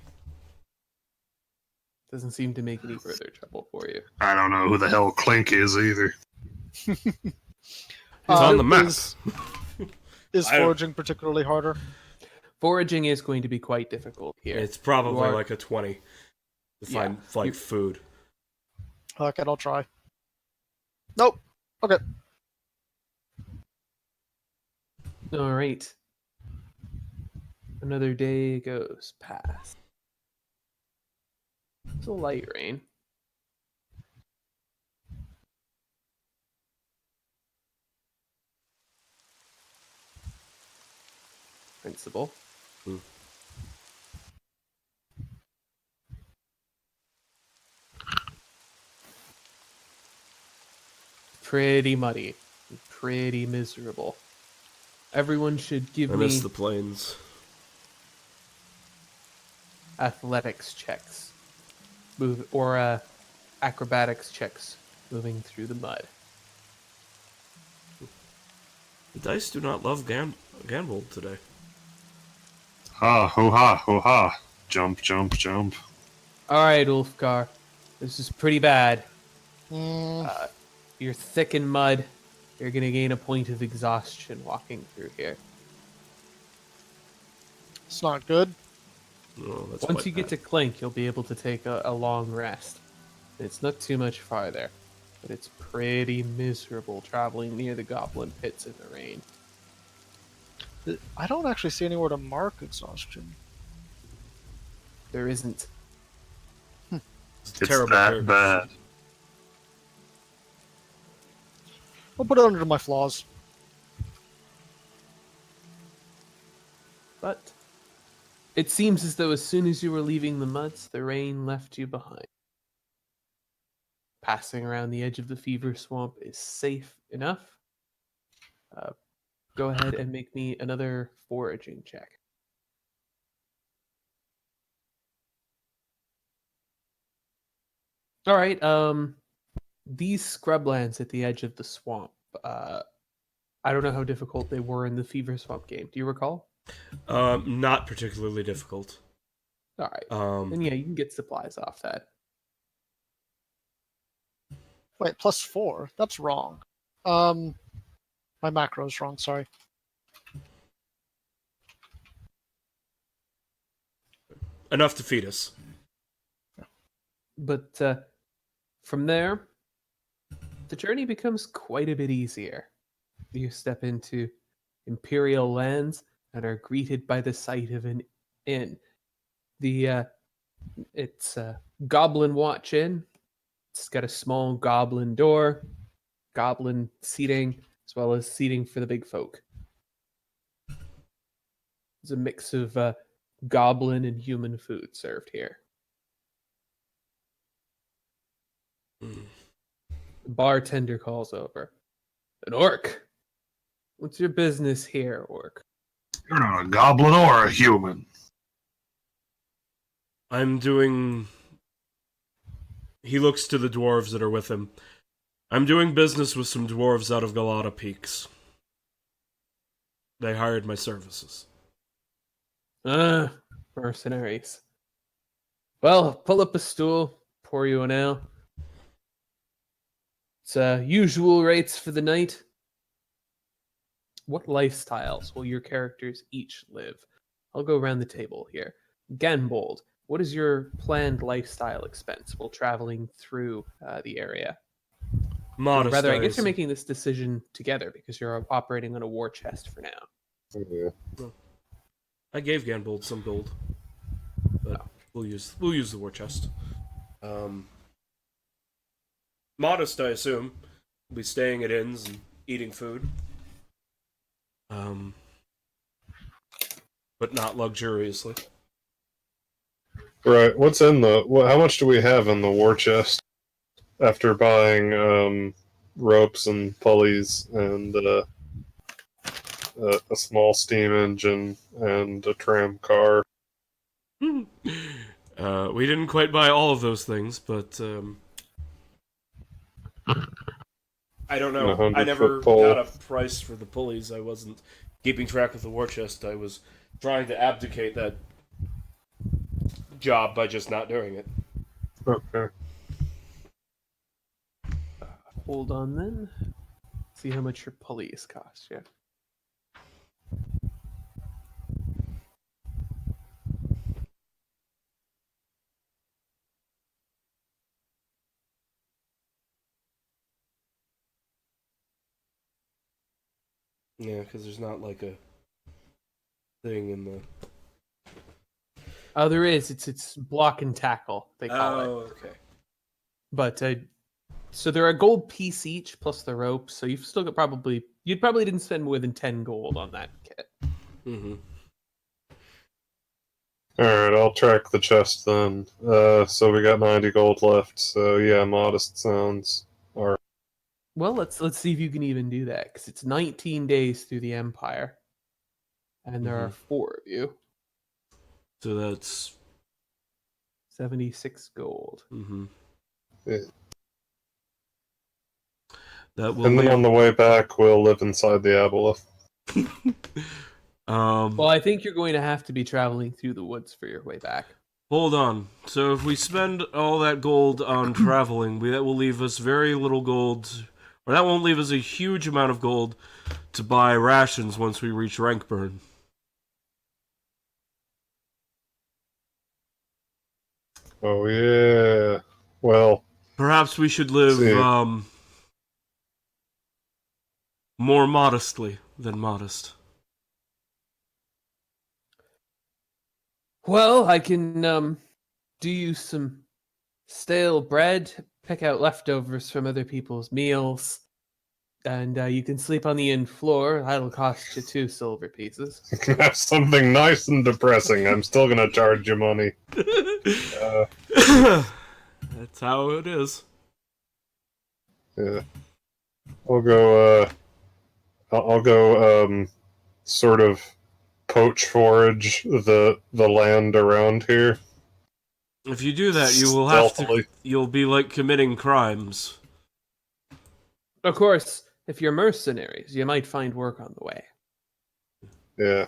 Doesn't seem to make any further trouble for you. I don't know who the hell Clink is either. It's on the map. Is I don't- foraging particularly harder? Foraging is going to be quite difficult here. It's probably You are- like a 20 to find You- food. Okay, I'll try. Nope. Okay. All right. Another day goes past. It's a light rain. Principal. Pretty muddy. Pretty miserable. Everyone should give I me miss the plains. athletics checks. Acrobatics checks moving through the mud. The dice do not love Ganbold today. Ha, ho ha, ho ha. Jump, jump, jump. All right, Ulfgar. This is pretty bad. Mm, You're thick in mud. You're going to gain a point of exhaustion walking through here. it's not good. Oh, that's Once quite you get bad. to Clink, you'll be able to take a long rest. It's not too much farther, but it's pretty miserable traveling near the Goblin Pits in the rain. I don't actually see anywhere to mark exhaustion. There isn't. It's It's terrible that character. bad. I'll put it under my flaws. But it seems as though as soon as you were leaving the muds, the rain left you behind. Passing around the edge of the fever swamp is safe enough. Go ahead and make me another foraging check. All right. These scrublands at the edge of the swamp. I don't know how difficult they were in the fever swamp game. Do you recall? Not particularly difficult. All right. And yeah, you can get supplies off that. Wait, +4. That's wrong. My macro's wrong. Sorry. Enough to feed us. But from there, the journey becomes quite a bit easier. You step into Imperial lands and are greeted by the sight of an inn. The It's a Goblin Watch Inn. It's got a small goblin door, goblin seating, as well as seating for the big folk. There's a mix of goblin and human food served here. Mm. The bartender calls over. An orc. What's your business here, orc? You're not a goblin or a human. I'm doing. He looks to the dwarves that are with him. I'm doing business with some dwarves out of Galata Peaks. They hired my services. Mercenaries. Well, pull up a stool, pour you an ale. It's usual rates for the night. What lifestyles will your characters each live? I'll go around the table here. Ganbold, what is your planned lifestyle expense while traveling through the area? Modest. Rather, I guess you're making this decision together because you're operating on a war chest for now. Yeah. I gave Ganbold some gold, but we'll use the war chest. Modest, I assume. We'll be staying at inns and eating food. But not luxuriously. Right. What's in the? How much do we have in the war chest after buying ropes and pulleys and a small steam engine and a tram car? We didn't quite buy all of those things, but I don't know. I never got a price for the pulleys. I wasn't keeping track of the war chest. I was trying to abdicate that job by just not doing it. Okay. Hold on then. See how much your pulleys cost you. Yeah, because there's not like a thing in the. Oh, there is. It's block and tackle, they call it. Oh, okay. But so they're a gold piece each plus the rope. So you've still got you probably didn't spend more than 10 gold on that kit. Mm-hmm. All right, I'll track the chest then. So we got 90 gold left. So yeah, modest sounds. All right. Well, let's see if you can even do that because it's 19 days through the Empire, and there are 4 of you. So that's 76 gold. Mm-hmm. Yeah. That will. And then on the way back, we'll live inside the Aboleth. Well, I think you're going to have to be traveling through the woods for your way back. Hold on. So if we spend all that gold on traveling, that will leave us very little gold, or that won't leave us a huge amount of gold to buy rations once we reach Rankburn. Oh yeah. Well, perhaps we should live more modestly than modest. Well, I can do you some stale bread, pick out leftovers from other people's meals, and you can sleep on the inn floor. That'll cost you 2 silver pieces. That's something nice and depressing. I'm still gonna charge you money. That's how it is. Yeah. I'll go sort of poach forage the land around here. If you do that, you will you'll be like committing crimes. Of course, if you're mercenaries, you might find work on the way. Yeah.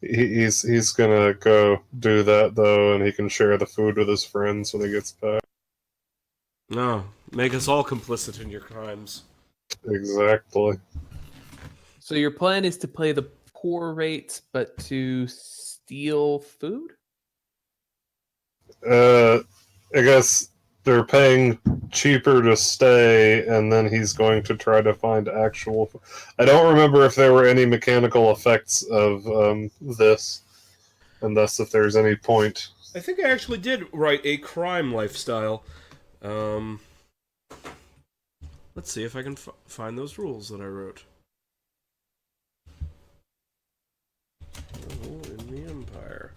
He's gonna go do that though, and he can share the food with his friends when he gets back. No, make us all complicit in your crimes. Exactly. So your plan is to play the poor rates, but to steal food? I guess they're paying cheaper to stay, and then he's going to try to find actual. I don't remember if there were any mechanical effects of this. and thus if there's any point. I think I actually did write a crime lifestyle. Let's see if I can find those rules that I wrote. Oh, in the Empire.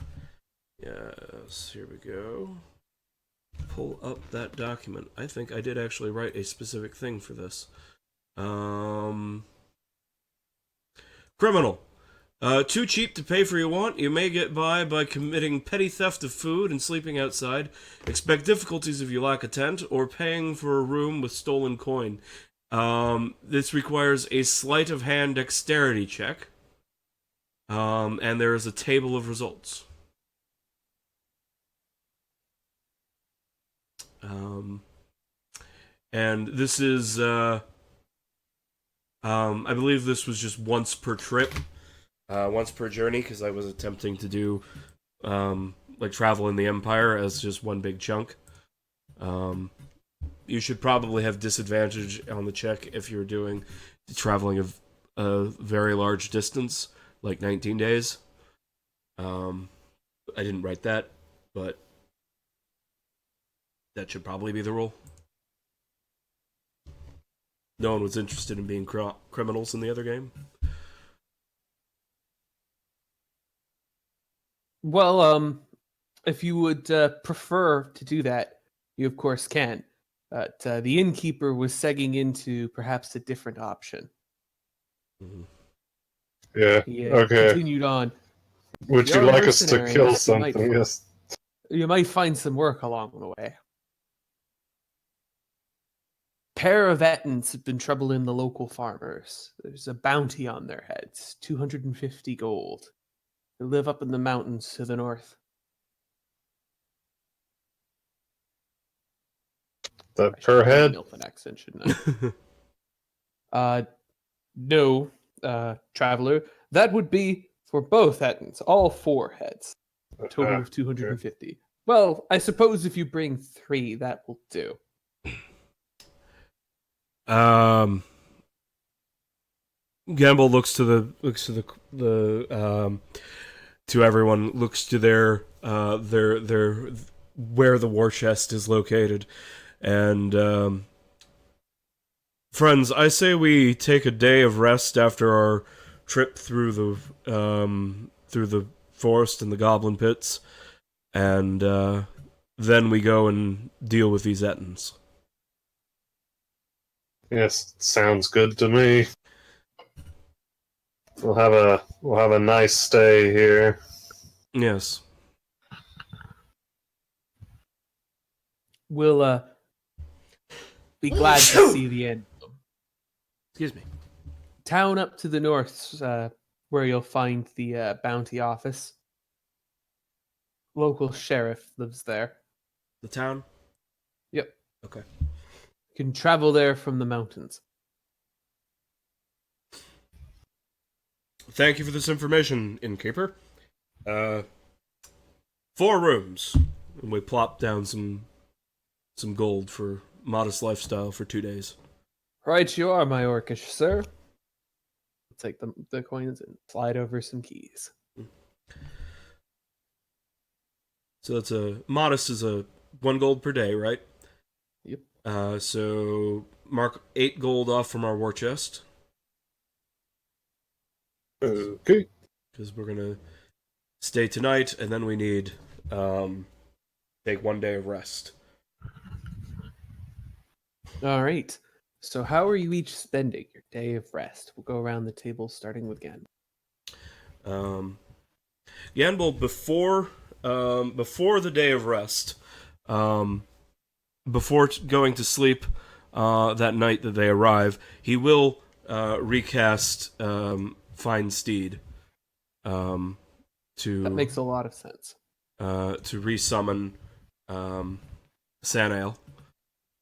Yes, here we go. Pull up that document. I think I did actually write a specific thing for this. Criminal. Too cheap to pay for your want. You may get by committing petty theft of food and sleeping outside. Expect difficulties if you lack a tent or paying for a room with stolen coin. This requires a sleight of hand dexterity check. And there is a table of results. And this is, I believe this was just once per trip. Once per journey, because I was attempting to do like travel in the Empire as just one big chunk. You should probably have disadvantage on the check if you're doing traveling a very large distance, like 19 days. I didn't write that, but that should probably be the rule. No one was interested in being criminals in the other game. Well, if you would prefer to do that, you of course can. But the innkeeper was segging into perhaps a different option. Mm-hmm. Yeah. He Okay. continued on. Would you You're a like us to mercenary, kill you might something? Yes. You might find some work along the way. Pair of Ettins have been troubling the local farmers. There's a bounty on their heads, 250 gold. They live up in the mountains to the north. That I should per have head? an Elfin accent, shouldn't I? No, traveler. That would be for both Ettins, all 4 heads. A total of 250. Okay. Well, I suppose if you bring 3, that will do. Gamble looks to everyone, looks to their where the war chest is located, and friends, I say we take a day of rest after our trip through the forest and the goblin pits, and then we go and deal with these Ettins. Yes, sounds good to me. We'll have a nice stay here. Yes. We'll be glad to see the end. Excuse me. Town up to the north, where you'll find the bounty office. Local sheriff lives there. The town? Yep. Okay. You can travel there from the mountains. Thank you for this information, innkeeper. 4 rooms. And we plop down some gold for modest lifestyle for 2 days. Right you are, my orcish sir. Take the coins and slide over some keys. So that's modest is 1 gold per day, right? Yep. So mark 8 gold off from our war chest. Okay. Because we're gonna stay tonight, and then we need take 1 day of rest. All right. So how are you each spending your day of rest? We'll go around the table, starting with Gan. Yanbol, before the day of rest, before going to sleep that night that they arrive, he will recast Fine Steed to That makes a lot of sense. to resummon Sanael.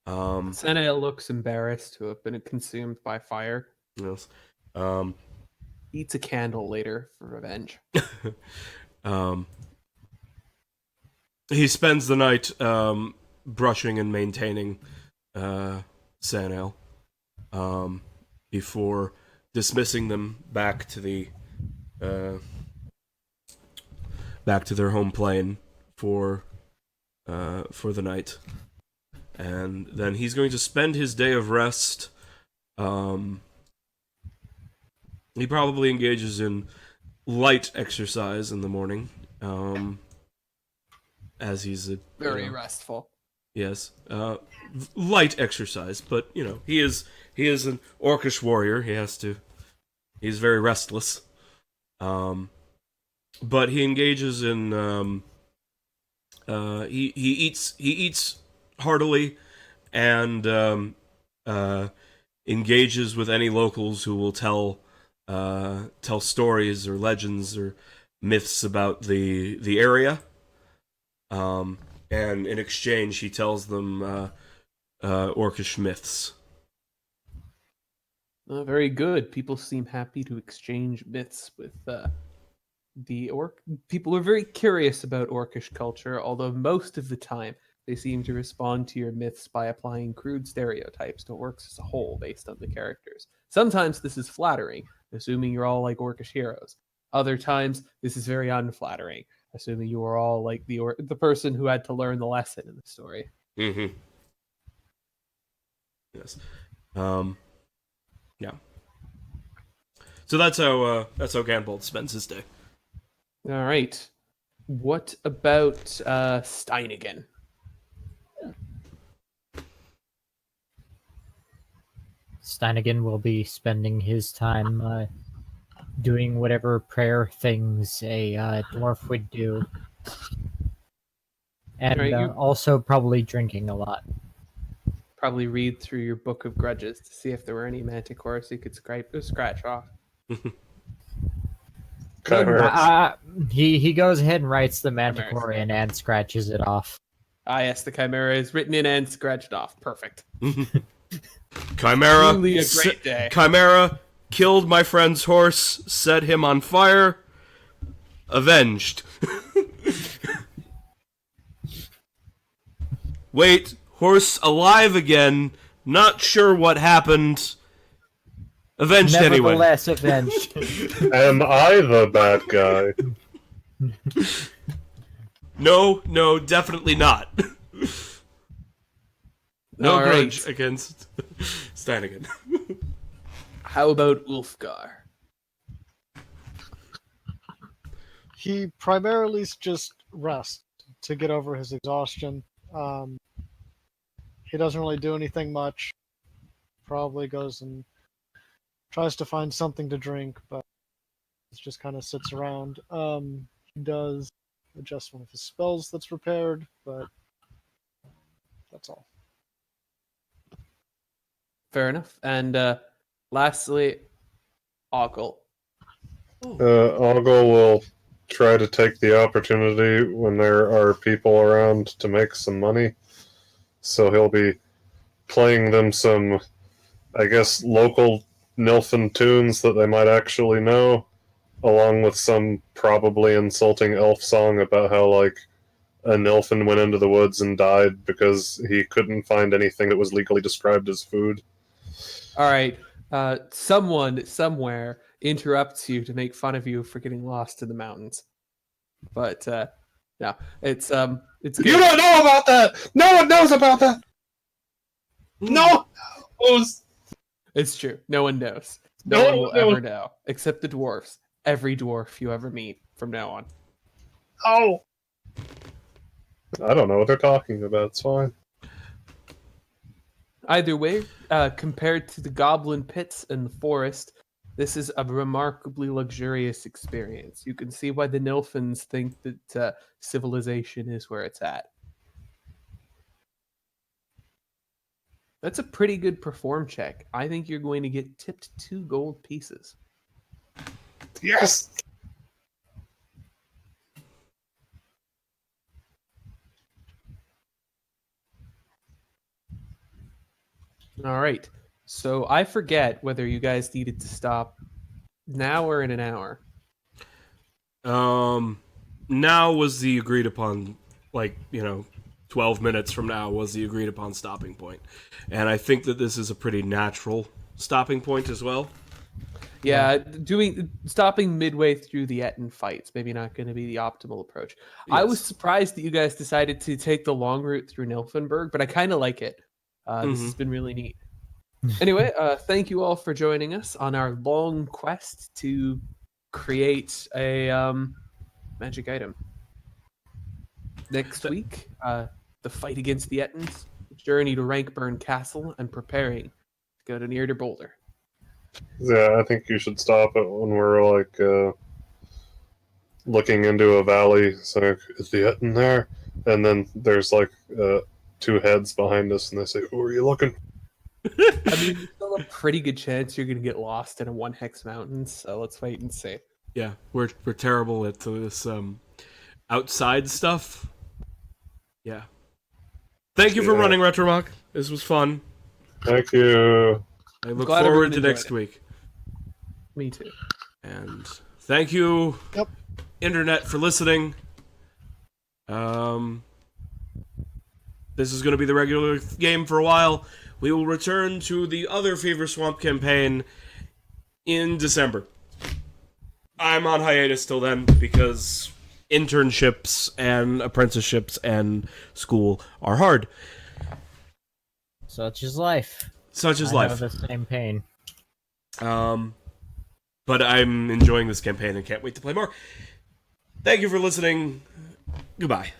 Sanael looks embarrassed to have been consumed by fire. Yes. Eats a candle later for revenge. He spends the night brushing and maintaining Sanael before dismissing them back to the back to their home plane for the night, and then he's going to spend his day of rest. He probably engages in light exercise in the morning, as he's Very restful. Yes, light exercise, but he is an orcish warrior. He's very restless. But he engages in he eats heartily, and engages with any locals who will tell stories or legends or myths about the area. And in exchange, he tells them orcish myths. Very good. People seem happy to exchange myths with the orc. People are very curious about orcish culture, although most of the time they seem to respond to your myths by applying crude stereotypes to orcs as a whole based on the characters. Sometimes this is flattering, assuming you're all like orcish heroes. Other times, this is very unflattering, assuming you are all like the person who had to learn the lesson in the story. Mm-hmm. Yes. Yeah. So that's how Ganbold spends his day. All right. What about Steinigan? Steinigan will be spending his time doing whatever prayer things a dwarf would do. And Right, also probably drinking a lot. Probably read through your book of grudges to see if there were any manticores you could scratch off. He goes ahead and writes the manticore in and scratches it off. Ah, yes, the chimera is written in and scratched off. Perfect. Chimera. Truly a great day. Chimera killed my friend's horse, set him on fire. Avenged. Wait, horse alive again. Not sure what happened. Avenged anyway. Nevertheless, avenged. Am I the bad guy? No, definitely not. No All grudge right. against Steinigan. How about Ulfgar? He primarily just rests to get over his exhaustion. He doesn't really do anything much. Probably goes and tries to find something to drink, but just kind of sits around. He does adjust one of his spells that's repaired, but that's all. Fair enough. And lastly, Ogle. Ogle will try to take the opportunity when there are people around to make some money. So he'll be playing them some, I guess, local Nilfin tunes that they might actually know, along with some probably insulting elf song about how, like, a Nilfin went into the woods and died because he couldn't find anything that was legally described as food. All right. Someone somewhere interrupts you to make fun of you for getting lost in the mountains. But no, it's good. You don't know about that! No one knows about that! No one knows! It's true. No one knows. No one will ever know, except the dwarves. Every dwarf you ever meet from now on. Oh! I don't know what they're talking about. It's fine. Either way, compared to the goblin pits and the forest, this is a remarkably luxurious experience. You can see why the Nilfins think that civilization is where it's at. That's a pretty good perform check. I think you're going to get tipped 2 gold pieces. Yes! All right. So I forget whether you guys needed to stop now or in an hour. Now was the agreed upon, 12 minutes from now was the agreed upon stopping point. And I think that this is a pretty natural stopping point as well. Yeah, stopping midway through the Etten fights maybe not going to be the optimal approach. I was Yes. surprised that you guys decided to take the long route through Nilfenberg, but I kind of like it. This has been really neat. Anyway, thank you all for joining us on our long quest to create a magic item. Next week, the fight against the Ettins, journey to Rankburn Castle, and preparing to go to Near to Boulder. Yeah, I think you should stop it when we're like looking into a valley. So is the Etten there? And then there's like two heads behind us, and they say, "Who are you looking?" I mean, there's still a pretty good chance you're going to get lost in a one hex mountain, so let's wait and see. Yeah, we're terrible at this outside stuff. Yeah. Thank you for Yeah. running Retromach. This was fun. Thank you. I look Glad forward everyone to enjoyed next it. week. Me too. And thank you, Yep. Internet, for listening. This is going to be the regular game for a while. We will return to the other Fever Swamp campaign in December. I'm on hiatus till then because internships and apprenticeships and school are hard. Such is life. Such is I life. know the same pain. But I'm enjoying this campaign and can't wait to play more. Thank you for listening. Goodbye.